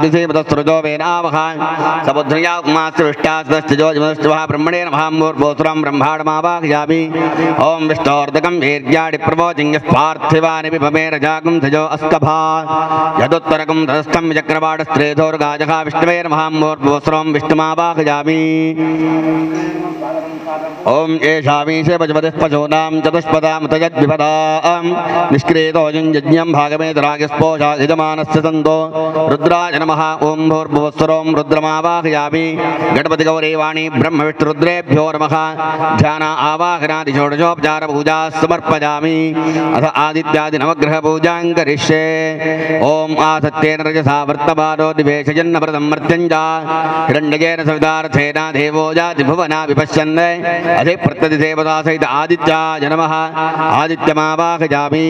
अग्निसेवतस्रुजो वेनावः समुद्रया उमास्त्रिष्टास्तजो जमस्तवः ब्रह्मणे नमः मूर्भोसुरं ब्रह्माण्डमावाहयामि ओम विष्णोर्दकं वीर्याणि प्रवोचिन्यः पार्थिवानि विभमेरजागं तजो अस्कभा यदुत्तरकं तस्थं चक्रवाडस्त्रेधोर्गाजः विष्णवे नमः मूर्भोसुरं विष्णुमावाहयामि ओम एषामीशे पशुपतिः पशूनां चतुष्पदां तजद्विपदां निष्क्रियतो यज्ञं भागमेतरागस्पोषा यजमानस्य सन्तो रुद्राय नमः ओम भूर्भुवस्वरं रुद्रमावाहयामि गणपतिगौरीवाणी ब्रह्मविष्णुरुद्रेभ्यो नमः ध्यान आवाहनादि षोडशोपचार पूजा समर्पयामि अथ आदित्यादि नवग्रह पूजां करिष्ये ओम आसत्येन रजसा वर्तमानो दिवेशजन्न व्रतं मर्त्यञ्जा हिरण्यजेन सवितार्थेन देवो जाति भुवना विपश्यन् अधिप्रत्यधिदेवता सहित आदित्याय नमः आदित्यमावाहयामि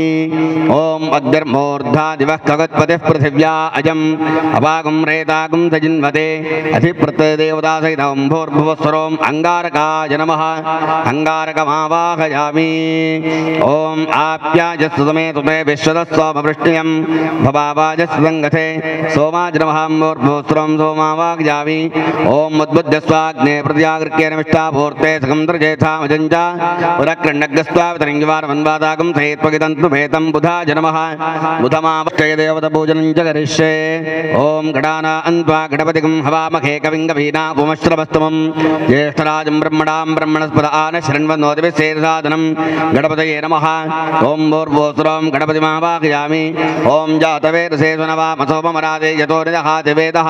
ओम अग्निर्मूर्धा दिवः खगत्पतिः पृथिव्या अजम् अपागं रेतागं सजिन्वते अधिप्रत्यधिदेवता सहित भूर्भुवस्वरोम् अंगारकाय नमः अंगारकमावाहयामि ओम आप्याजस्तु समे तुमे विश्वदस्सोमवृष्टियं भवावाजस्संगते सोमाय नमः मूर्भुवस्वरं सोमावाहयामि ओम उद्बुद्धस्वाग्ने प्रत्यागृह्येन मिष्टापूर्ते सकंद्रजेथामजञ्जा पुरक्रण्डग्स्त्वावतरिङ्गिवारवन्वादागं सहेत्वगिदन्तु भेतं बुधाय नमः बुधमावष्टयदेवतपूजनं च करिष्ये ओम गणाना अन्त्वा गणपतिगं हवामहे कविं गभीना पुमश्रवस्तमं ज्येष्ठराजं ब्रह्मणां ब्रह्मणस्पद आन शृण्वन्नोतिभिस्सेदसादनं गणपतये नमः ओम भूर्भुवस्वरं गणपतिमावाहयामि ओम जातवेदसे सुनवामसोमरादे यतो निदहातिवेदः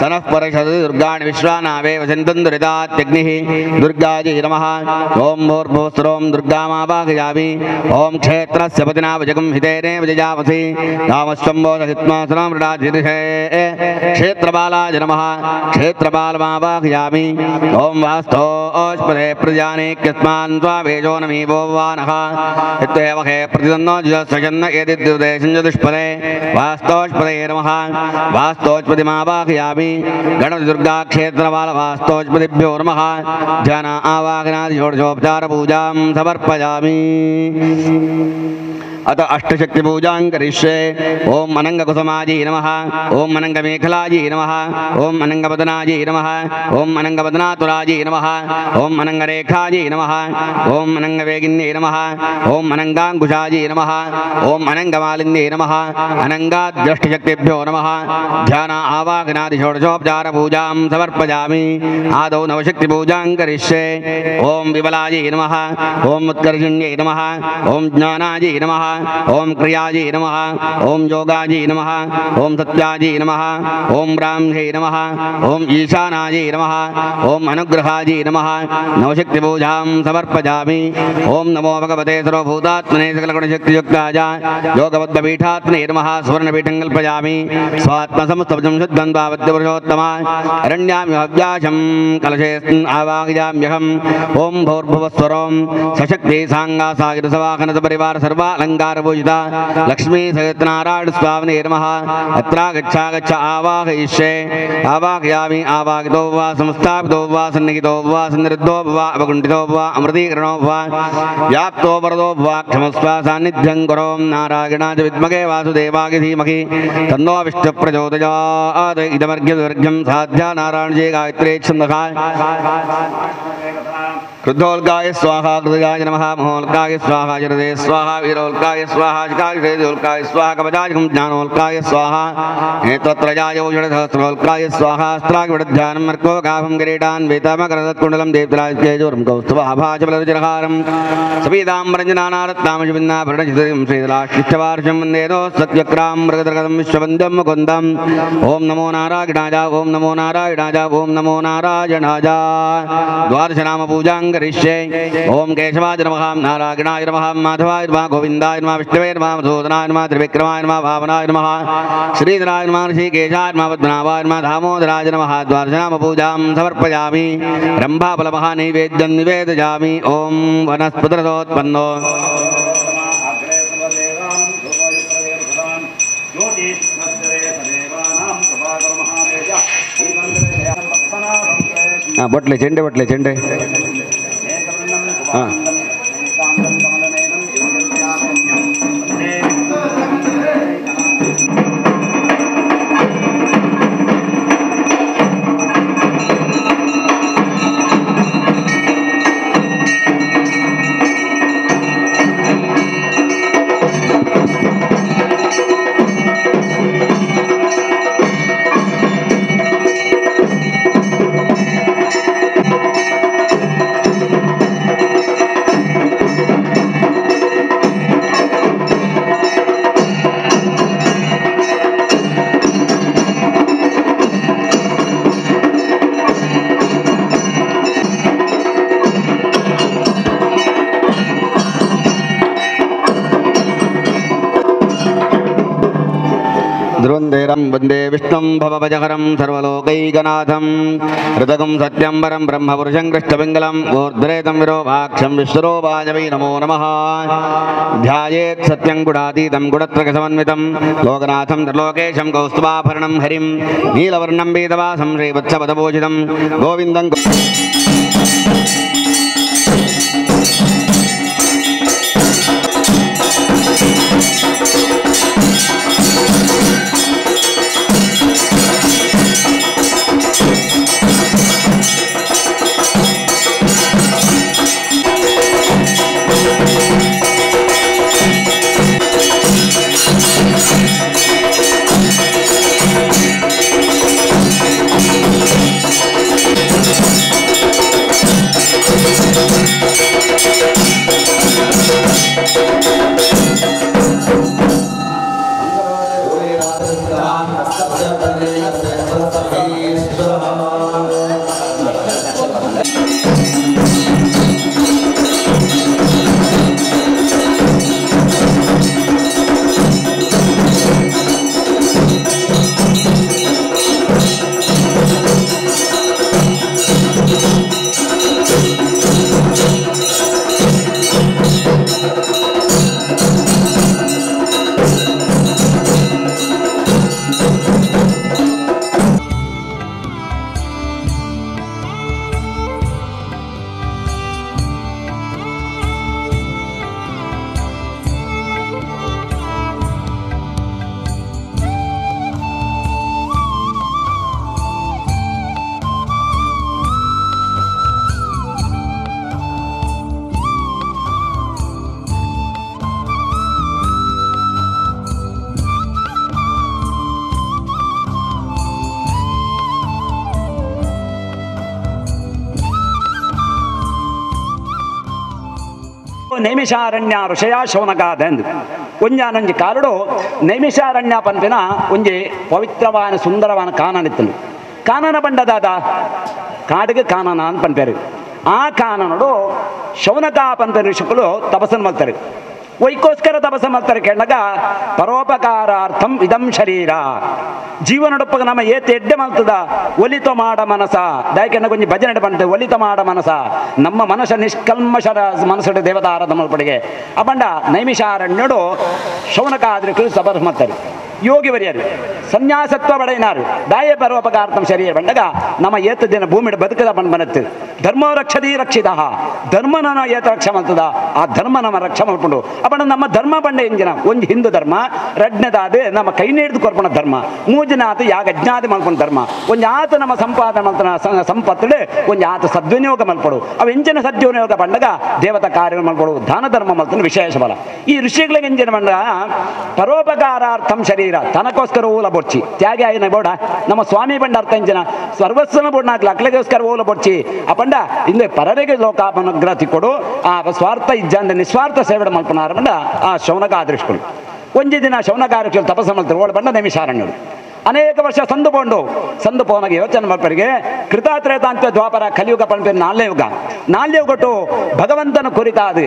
सनः परिषदि दुर्गाणि विश्वानावेव सिन्धुन्दुरितात्यग्निः दुर्गायै नमः ओम भूर्भुवस्वरं दुर्गामावाहयामि ओम क्षेत्रस्य पतिनावजगं हितेने विजयावसि रामस्वम्बोधहित्मासनामृडाधिर्हे क्षेत्रबालाय नमः क्षेत्रबालमावाहयामि ओम वास्तोष्पदे प्रजानेक्यस्मान् त्वावेजो नमीवो वानः इत्येव हे प्रतिदन्नो जुजस्सजन्न एदिद्युदेशञ्जदुष्पदे वास्तोष्पदे नमः वास्तोष्पदिमावाहयामि गणपतिदुर्गाक्षेत्रबाल वास्तोष्पदिभ्यो नमः ध्यान आवाहनादि षोडशोपचार पूजां समर्पयामि अत अष्टशक्ति पूजां करिष्ये ओम अनंगकुसुमाजी नमः ओम अनंगमेखलाजी नमः ओम अनंगवदनाजी नमः ओम अनंगवदनातुराजी नमः ओम अनंगरेखाजी नमः ओम अनंगवेगिन्ये नमः ओम अनंगांकुशाजी नमः ओम अनंगमालिन्ये नमः अनंगाद्यष्टशक्तिभ्यो नमः ध्यान आवाहनादि षोडशोपचार पूजां समर्पयामि आदौ नवशक्ति पूजां करिष्ये ओम विमलाजी नमः ओम उत्कर्षण्ये नमः ओम ज्ञानाजी नमः ओम क्रियाजी नमः ओम योगाजी नमः ओम सत्याजी नमः ओम ब्राह्मणे नमः ओम ईशानाजी नमः ओम अनुग्रहाजी नमः नवशक्ति पूजां समर्पयामि ओम नमो भगवते सर्वभूतात्मने सकलगुणशक्तियुक्ताय योगबद्धपीठात्मने नमः सुवर्णपीठं कल्पयामि स्वात्मसमस्तवचं शुद्धं तावद्यपुरुषोत्तमा अरण्याम्यव्याशं कलशेऽस्मिन् आवाहयाम्यहम् ओम भूर्भुवस्वरं सशक्ति सांगासागिरसवाहन परिवार सर्वालङ्कार पूजिता लक्ष्मी सहित नारायण स्वामिने नमः अत्रा गच्छ गच्छ आवाहयिष्ये आवाहयामि आवाहितो वा संस्थापितो वा सन्निहितो वा सन्निरुद्धो वा अवकुण्ठितो वा अमृतीकरणो वा व्याप्तो वरदो वा क्षमस्व सान्निध्यं करो नारायणाय विद्महे वासुदेवाय धीमहि तन्नो विष्णुः प्रचोदयात् इदमर्घ्यं साध्या नारायणजे गायत्री छन्दः क्रुद्धोल्काय स्वाहा कृतयाय नमः महोल्काय स्वाहा जरदे स्वाहा वीरोल्काय स्वाहा जकाय स्वाहा कवचाजकं ज्ञानोल्काय स्वाहा नेत्रत्रयाय औषधसहस्रोल्काय स्वाहा अस्त्राग्विडध्यानं मर्कोगाभं किरीटान् वेतामकरदत्कुण्डलं देवतराजकेजोरं कौस्तुभाभाजबलरुचिरहारं सपीताम्बरञ्जनानारत्नामशुभिन्नाभरणचित्रं श्रीदलाश्चिष्टवार्षं वन्देनो सत्यक्रां मृगदर्गदं विश्ववन्द्यं मुकुन्दम् ओं नमो नारायणाय ओं नमो नारायणाय ओं नमो नारायणाय द्वादशनाम पूजां करिष्ये ओम केशवाय नमः नारायणाय नमः माधवाय नमः गोविन्दाय नमः विष्णवे नमः मधुसूदनाय नमः त्रिविक्रमाय नमः भावनाय नमः श्रीधराय नमः ऋषिकेशाय नमः पद्मनाभाय नमः दामोदराय नमः द्वादशनाम पूजां समर्पयामि रम्भाफलमहानैवेद्यं निवेदयामि ओम वनस्पतिरसोत्पन्नो बटले चेंडे वन्देरं वन्दे विष्णुं भवभजहरं सर्वलोकैकनाथं हृदगं सत्यं परं ब्रह्मपुरुषं कृष्णपिङ्गलं ऊर्ध्वरेतं विरोपाक्षं विश्वरूपाय वै नमो नमः ध्यायेत् सत्यं गुणातीतं गुणत्रयसमन्वितं लोकनाथं त्रिलोकेशं कौस्तुभाभरणं हरिं नीलवर्णं वेदवासं श्रीवत्सपदभूषितं गोविन्दं ನೈಮಿಷಾರಣ್ಯ ಋಷಯ ಶೌನಕಾದಂದು ಒಂಜಾನಂಜಿ ಕಾಲಡು ನೈಮಿಷಾರಣ್ಯ ಪಂಪಿನ ಒಂಜಿ ಪವಿತ್ರವಾನ ಸುಂದರವಾನ ಕಾನನಿತ್ತನು ಕಾನನ ಬಂಡದಾದ ಕಾಡಿಗೆ ಕಾನನ ಅಂತ ಪಂಪೇರು ಆ ಕಾನನಡು ಶೌನಕ ಪಂಪ ಋಷಿಗಳು ತಪಸ್ಸನ್ನು ಮಾಡ್ತಾರೆ ವೈಕೋಸ್ಕರ ತಪಸ್ಸ ಮಾಡ್ತಾರೆ ಕೇಳಾಗ ಪರೋಪಕಾರಾರ್ಥಂ ಇದಂ ಶರೀರ ಜೀವನೊಡಪ್ಪಗ ನಮ್ಮ ಏತ್ ಎಡ್ಡೆ ಮಾಡ್ತದ ಒಲಿತ ಮಾಡ ಮನಸ ದಾಯಕೆ ಕೊಂಚ ಭಜನೆ ಬಂತ ಒಲಿತ ಮಾಡ ಮನಸ ನಮ್ಮ ಮನಸ್ಸ ನಿಷ್ಕಲ್ಮಶರ ಮನಸ್ಸು ದೇವತಾ ಆರಾಧ ಮಲ್ಪಡಿಗೆ ಅಪಂಡ ನೈಮಿಷಾರಣ್ಯಡು ಶೌನಕಾದ್ರಿಕರು ತಪಸ್ಸು ಮಾಡ್ತಾರೆ ಯೋಗಿ ವರಿಯರು ಸನ್ಯಾಸತ್ವ ಬಡೆಯಿನಾರು ದಾಯ ಪರೋಪಕಾರ್ಥಂ ಶರೀರ ಬಂಡಗ ನಮ್ಮ ಏತ ದಿನ ಭೂಮಿ ಬದುಕದ ಬಂದು ಬರುತ್ತೆ ಧರ್ಮ ರಕ್ಷದಿ ರಕ್ಷಿತ ಧರ್ಮನ ಏತ ರಕ್ಷ ಮಾಡ್ತದ ಆ ಧರ್ಮ ನಮ್ಮ ರಕ್ಷ ಮಾಡ್ಕೊಂಡು ಅಪ್ಪಣ ನಮ್ಮ ಧರ್ಮ ಬಂಡೆ ಎಂಜಿನ ಒಂದು ಹಿಂದೂ ಧರ್ಮ ರಡ್ನದಾದ ನಮ್ಮ ಕೈ ನೀಡಿದು ಕೊರ್ಪಣ ಧರ್ಮ ಮೂಜನಾಥ ಯಾಗ ಅಜ್ಞಾತಿ ಮಲ್ಕೊಂಡು ಧರ್ಮ ಒಂದು ಆತ ನಮ್ಮ ಸಂಪಾದನೆ ಮಲ್ತನ ಸಂಪತ್ತಡೆ ಒಂದು ಆತ ಸದ್ವಿನಿಯೋಗ ಮಲ್ಪಡು ಅವು ಎಂಜಿನ ಸದ್ವಿನಿಯೋಗ ಬಂಡಗ ದೇವತಾ ಕಾರ್ಯ ಮಲ್ಪಡು ದಾನ ಧರ್ಮ ಮಲ್ತನ ವಿಶೇಷ ಬಲ ಈ ಋಷಿಗಳಿಗೆ ಎಂಜಿನ ಬಂಡ ಪರೋಪಕಾರಾರ್ಥಂ ಶರೀರ ತನಕೋಸ್ಕರ ಓಲ ಬೊಡ್ಚಿ ತ್ಯಾಗಿ ಆಯ್ನ ಬೋಡ ನಮ್ಮ ಸ್ವಾಮಿ ಬಂಡ ಅರ್ಥ ಎಂಜಿನ ಸರ್ವಸ್ವನ ಬೋಡ್ ನಾಲ್ಕು ಅಕ್ಲೆಗೋಸ್ಕರ ಓಲ ಬೊಡ್ಚಿ ಅಪಂಡ ಇಂದು ಪರರಿಗೆ ಲೋಕಾಪನುಗ್ರಹ ತಿಕ್ಕೊಡು ಆ ಸ್ವಾರ್ಥ ಇಜ್ಜಂದ ನಿಸ್ವಾರ್ಥ ಸೇವೆ ಮಲ್ಪನಾರ ಬಂಡ ಆ ಶೌನಕಾದೃಷ್ಟಗಳು ಒಂಜಿ ದಿನ ಶೌನಕಾದೃಷ್ಟರು ತಪಸ್ಸು ಮಾಡ್ತಾರೆ ಓಡ ಬಂಡ ನೈಮಿಷಾರಣ್ಯರು ಅನೇಕ ವರ್ಷ ಸಂದು ಪೋನಾಗ ಯೋಚನೆ ಮಾಡ್ಪರಿಗೆ ಕೃತಾತ್ರೇತಾಂತ ದ್ವಾಪರ ಕಲಿಯುಗ ಪಂಪೆ ನಾಲ್ಯಯುಗಟ್ಟು ಭಗವಂತನ ಕುರಿತಾದ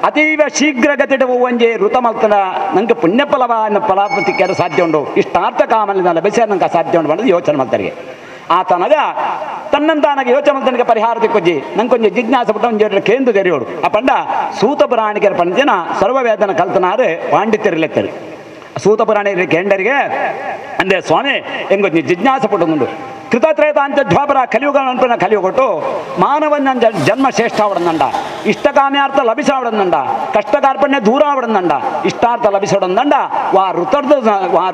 ಅತೀವ ಶೀಘ್ರಗತಿಡ ಒಂಜೆ ಋತ ಮಲ್ತನ ನಂಗೆ ಪುಣ್ಯಫಲವಾದ ಫಲಾಪತಿಕೆ ಸಾಧ್ಯ ಉಂಟು ಇಷ್ಟಾರ್ಥ ಕಾಮಲಿನ ಲಭಿಸ ನಂಗೆ ಸಾಧ್ಯ ಉಂಟು ಬಂದು ಯೋಚನೆ ಮಾಡ್ತಾರೆ ಆತನಗ ತನ್ನಂತಾನಾಗ ಯೋಚನೆ ಮಾಡ್ತಾನಿಗೆ ಪರಿಹಾರ ಕೊಜ್ಜಿ ನಂಗೆ ಕೊಂಚ ಜಿಜ್ಞಾಸ ಬಿಟ್ಟು ಒಂದು ಕೇಂದ್ರ ತೆರೆಯೋಡು ಆ ಪಂಡ ಸೂತ ಪುರಾಣಿಕರ ಪಂಚನ ಸರ್ವವೇದನ ಕಲ್ತನಾರೆ ಪಾಂಡಿತ್ಯರಿಲೆತ್ತರು ಸೂತ ಪುರಾಣಿಕರ ಕೇಂಡರಿಗೆ ಅಂದೆ ಸ್ವಾಮಿ ಹೆಂಗೊಂದು ಜಿಜ್ಞಾಸ ಪಟ್ಟುಂಡು ಕೃತತ್ರೇತಾಂತ ದ್ವಾಪರ ಕಲಿಯುಗ ಅನ್ಪನ ಕಲಿಯುಗೊಟ್ಟು ಮಾನವನ ಜನ್ಮ ಶ್ರೇಷ್ಠ ಅವಡಂದಂಡ ಇಷ್ಟಕಾಮ್ಯಾರ್ಥ ಲಭಿಸ ಅವಡಂದಂಡ ಕಷ್ಟ ಕಾರ್ಪಣ್ಯ ದೂರ ಅವಡಂದಂಡ ಇಷ್ಟಾರ್ಥ ಲಭಿಸೋಡಂದಂಡ ವಾ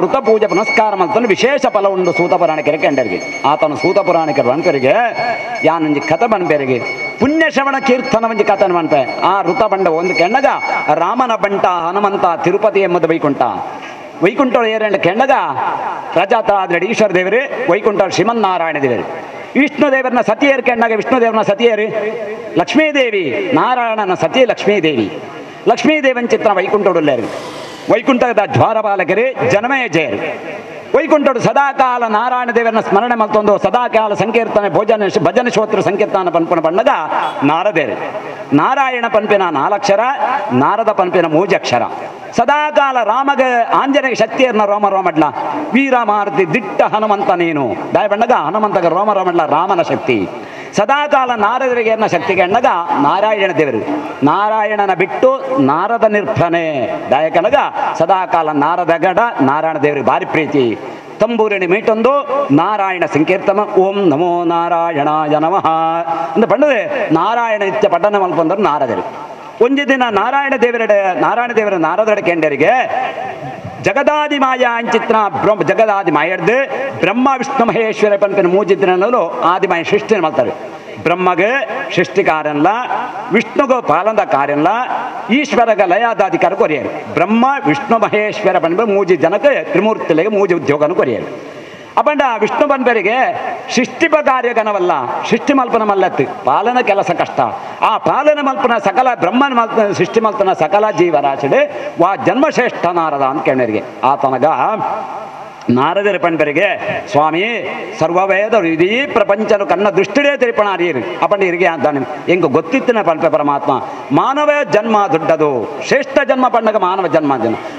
ಋತ ಪೂಜೆ ಪುನಸ್ಕಾರ ಮಲ್ತನು ವಿಶೇಷ ಫಲ ಉಂಡು ಸೂತ ಪುರಾಣಿಕರ ಕೆಂಡರಿಗೆ ಆತನು ಸೂತ ಪುರಾಣಿಕರು ಅನ್ಕರಿಗೆ ಯಾನಂಜಿ ಕಥ ಬನ್ಪೇರಿಗೆ ಪುಣ್ಯ ಶ್ರವಣ ಕೀರ್ತನ ಒಂಜಿ ಕಥನ ಬನ್ಪೆ ಆ ಋತ ಬಂಡ ಒಂದು ಕೆಂಡಗ ರಾಮನ ಬಂಟ ಹನುಮಂತ ತಿರುಪತಿ ಎಂಬುದು ವೈಕುಂಠ ಏರೆಂಡ ಕೆಂಡಗ ಪ್ರಜಾತಾದ್ರಡಿ ಈಶ್ವರ ದೇವರು ವೈಕುಂಠ ಶ್ರೀಮನ್ನಾರಾಯಣ ದೇವರು ವಿಷ್ಣು ದೇವರನ್ನ ಸತಿಯರು ಕೆಂಡಾಗ ವಿಷ್ಣು ದೇವರನ್ನ ಸತಿಯರು ಲಕ್ಷ್ಮೀದೇವಿ ನಾರಾಯಣನ ಸತಿ ಲಕ್ಷ್ಮೀದೇವನ್ ಚಿತ್ರ ವೈಕುಂಠೋಡುಲ್ಲೇರು ವೈಕುಂಠದ ದ್ವಾರಪಾಲಕರು ಜನಮೇ ಜಯರು ವೈಕುಂಠೋಡು ಸದಾಕಾಲ ನಾರಾಯಣ ದೇವರನ್ನ ಸ್ಮರಣೆ ಮಲ್ತೊಂದು ಸದಾಕಾಲ ಸಂಕೀರ್ತನೆ ಭಜನೆ ಶ್ರೋತ್ರ ಸಂಕೀರ್ತನ ಪನ್ಪನ ಬಣ್ಣಗ ನಾರದೇರು ನಾರಾಯಣ ಪನ್ಪಿನ 4 ಅಕ್ಷರ ನಾರದ ಪನ್ಪಿನ 3 ಅಕ್ಷರ ಸದಾಕಾಲ ರಾಮಗೆ ಆಂಜನೇಯ ಶಕ್ತಿಯರ್ನ ರೋಮ ರೋಮಡ್ಲ ವೀರ ಮಾರುತಿ ದಿಟ್ಟ ಹನುಮಂತ ನೀನು ದಾಯ ಬಣ್ಣಗ ಹನುಮಂತಗ ರೋಮ ರೋಮಡ್ಲ ರಾಮನ ಶಕ್ತಿ ಸದಾಕಾಲ ನಾರದರಿಗೆ ಎನ್ನ ಶಕ್ತಿಗೆ ಎಣ್ಣಗ ನಾರಾಯಣ ದೇವರು ನಾರಾಯಣನ ಬಿಟ್ಟು ನಾರದ ನಿರ್ಭನೆ ದಾಯಕನಗ ಸದಾಕಾಲ ನಾರದ ಗಡ ನಾರಾಯಣ ದೇವರಿಗೆ ಭಾರಿ ಪ್ರೀತಿ ತಂಬೂರಿಣಿ ಮೀಟೊಂದು ನಾರಾಯಣ ಸಂಕೀರ್ತನ ಓಂ ನಮೋ ನಾರಾಯಣಾಯ ನಮಃ ಅಂತ ಪಂಡದೆ ನಾರಾಯಣ ನಿತ್ಯ ಪಠನ ಮಲ್ಪಂದರು ನಾರದರು ಒಂಜಿ ದಿನ ನಾರಾಯಣ ದೇವರ ನಾರದರ ಕೆಂಡರಿಗೆ ಜಗದಾದಿ ಮಾಯ ಅಂಚಿತ್ರ ಜಗದಾದಿ ಮಾಯಡ್ದು ಬ್ರಹ್ಮ ವಿಷ್ಣು ಮಹೇಶ್ವರ ಪಂಪಿನ ಮೂಜಿದ್ರನಲ್ಲೂ ಆದಿಮಾಯ ಸೃಷ್ಟಿ ಮಾಡ್ತಾರೆ ಬ್ರಹ್ಮಗೆ ಸೃಷ್ಟಿ ಕಾರ್ಯಲ್ಲ ವಿಷ್ಣುಗ ಪಾಲನದ ಕಾರ್ಯಲ್ಲ ಈಶ್ವರಗ ಲಯಾದಾಧಿಕಾರ ಕೊರಿಯರು ಬ್ರಹ್ಮ ವಿಷ್ಣು ಮಹೇಶ್ವರ ಪಂಪ ಮೂಜಿ ಜನಕ್ಕೆ ತ್ರಿಮೂರ್ತಿಗಳಿಗೆ ಮೂಜಿ ಉದ್ಯೋಗನ ಕೊರಿಯರು ಅಪಂಡ ವಿಷ್ಣು ಪಂಪರಿಗೆ ಸೃಷ್ಟಿಪ ಕಾರ್ಯಗಣವಲ್ಲ ಸೃಷ್ಟಿ ಮಲ್ಪನ ಮಲ್ಲತ್ತು ಪಾಲನ ಕೆಲಸ ಕಷ್ಟ ಆ ಪಾಲನ ಮಲ್ಪನ ಸಕಲ ಬ್ರಹ್ಮನ ಮಲ್ಪನ ಸೃಷ್ಟಿ ಮಲ್ಪನ ಸಕಲ ಜೀವರಾಶಿಡೆ ವಾ ಜನ್ಮಶ್ರೇಷ್ಠ ನಾರದ ಅಂತ ಕೇಳರಿಗೆ ಆತನಗ ನಾರದರ ಪಂಪರಿಗೆ ಸ್ವಾಮಿ ಸರ್ವವೇದರು ಇದೀ ಪ್ರಪಂಚನು ಕನ್ನ ದೃಷ್ಟಿಡೇ ತಿರುಪಣ ಅರಿಯರು ಅಪಂಡ ಇರಿಗೆ ಅಂತಾನೆ ಹೆಂಗ ಗೊತ್ತಿತ್ತಿನ ಪಂಪ ಪರಮಾತ್ಮ ಮಾನವ ಜನ್ಮ ದೊಡ್ಡದು ಶ್ರೇಷ್ಠ ಜನ್ಮ ಪಂಡಗ ಮಾನವ ಜನ್ಮ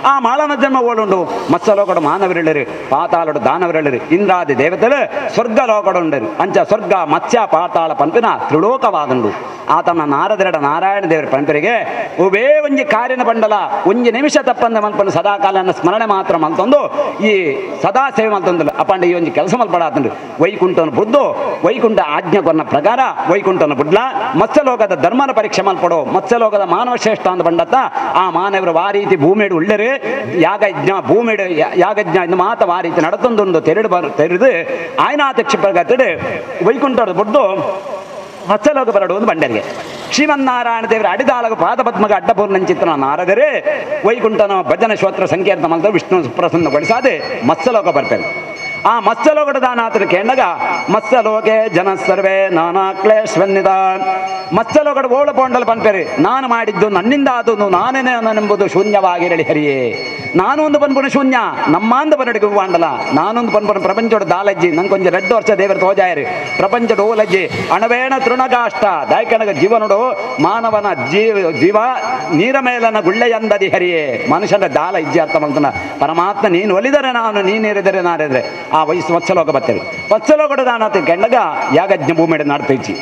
ಆ ಮಾನವ ಜನ್ಮ ಓಡುಂಡು ಮತ್ಸಲೋಕಡು ಮಾನವರಿಳ್ಳರು ಪಾತಾಳಡು ದಾನವರಿಳ್ಳರು ಇಂದ್ರಾದಿ ದೇವತೆలు ಸ್ವರ್ಗಲೋಕಡುಂಡರು ಅಂಚ ಸ್ವರ್ಗ ಮತ್ಸ್ಯ ಪಾತಾಳ ಪಂಪಿನ ತ್ರಿಲೋಕವಾದುಂಡು ಆತನ ನಾರದರಡ ನಾರಾಯಣ ದೇವರ ಪಂಪರಿಗೆ ಒಬ್ಬೇ ಒಂಜಿ ಕಾರ್ಯನ ಬಂಡಲ ಒಂಜಿ ನಿಮಿಷ ತಪ್ಪಂದ ಮಲ್ಪನ ಸದಾಕಾಲನ ಸ್ಮರಣೆ ಮಾತ್ರ ಮಲ್ತೊಂದು ಈ ಸದಾ ಸೇವೆ ಮಲ್ತೊಂದಿಲ್ಲ ಅಪಂಡ ಈ ಒಂಜಿ ಕೆಲಸ ಮಲ್ಪಡಾತಂಡು ವೈಕುಂಠನ ಬುದ್ದು ವೈಕುಂಠ ಆಜ್ಞೆ ಕೊನ್ನ ಪ್ರಕಾರ ವೈಕುಂಠನ ಬುಡ್ಲ ಮತ್ಸ್ಯಲೋಕದ ಧರ್ಮನ ಪರೀಕ್ಷೆ ಮಲ್ಪಡೋ ಮತ್ಸ್ಯಲೋಕದ ಮಾನವ ಶ್ರೇಷ್ಠ ಅಂತ ಬಂಡತ್ತ ಆ ಮಾನವರು ಆ ರೀತಿ ಭೂಮಿಡು ಉಳ್ಳರು ಯಾಗಜ್ಞ ಭೂಮಿಡು ಯಾಗಜ್ಞ ಇನ್ನು ಮಾತ ಆ ರೀತಿ ನಡತೊಂದೊಂದು ತೆರೆದು ಆಯ್ನಾಥ ಕ್ಷಿಪ್ರಗತ್ತಿಡು ವೈಕುಂಠದ ಬುಡ್ದು ಮತ್ಸ್ಯಲೋಕ ಬರಡು ಒಂದು ಬಂಡರಿಗೆ ಶ್ರೀಮನ್ನಾರಾಯಣ ದೇವರ ಅಡಿದಾಳಗ ಪಾದಪದ್ಮಗ ಅಡ್ಡಪೂರ್ಣಂಚಿತ್ರ ನಾರದರೆ ವೈಕುಂಠನ ಭಜನ ಶ್ರೋತ್ರ ಸಂಕೀರ್ತನ ಮಲ್ತ ವಿಷ್ಣು ಸುಪ್ರಸನ್ನಗೊಳಿಸಾದೆ ಮತ್ಸ್ಯಲೋಕ ಬರ್ತಾರೆ ಆ ಮತ್ಸ್ಯಲೋಕದ ದಾನಾತನ ಕೇಂಡಗ ಮತ್ಸ್ಯಲೋಕೆ ಜನ ಸರ್ವೇ ನಾನಾ ಕ್ಲೇಶ್ವನ್ನಿದ ಮತ್ಸ್ಯಲೋಕದ ಓಳ ಪೋಂಡಲ್ ಪನ್ಪೇರಿ ನಾನು ಮಾಡಿದ್ದು ನನ್ನಿಂದ ಆದನು ನಾನೇನೇ ನನ್ನೆಂಬುದು ಶೂನ್ಯವಾಗಿರಲಿ ಹರಿಯೇ ನಾನು ಒಂದು ಪನ್ಪುಣ ಶೂನ್ಯ ನಮ್ಮಾಂದ ಪನ್ನಡಿಗೆ ವಾಂಡಲ ನಾನೊಂದು ಪನ್ಪುಣ ಪ್ರಪಂಚದ ದಾಲಜ್ಜಿ ನಂಗೆ ಕೊಂಚ 2 ವರ್ಷ ದೇವರ ತೋಜಾಯರು ಪ್ರಪಂಚದ ಓಲಜ್ಜಿ ಅಣವೇಣ ತೃಣಗಾಷ್ಟ ದಾಯಕನಗ ಜೀವನಡು ಮಾನವನ ಜೀವ ನೀರ ಮೇಲನ ಗುಳ್ಳೆಯಂದದಿ ಹರಿಯೇ ಮನುಷ್ಯನ ದಾಲ ಇಜ್ಜಿ ಅರ್ಥ ಮಾಡ್ತಾನ ಪರಮಾತ್ಮ ನೀನು ಒಲಿದರೆ ನಾನು ನೀನೇರಿದರೆ ನಾರಿದ್ರೆ ಆ ವಯಸ್ಸು ಮತ್ಸ್ಯಲೋಕ ಬರ್ತೇವೆ ಮತ್ಸ್ಯಲೋಕದ ದಾನ ಕೆಂಡಗ ಯಾಗಜ್ಞ ಭೂಮಿയുടെ നടത്തിച്ച്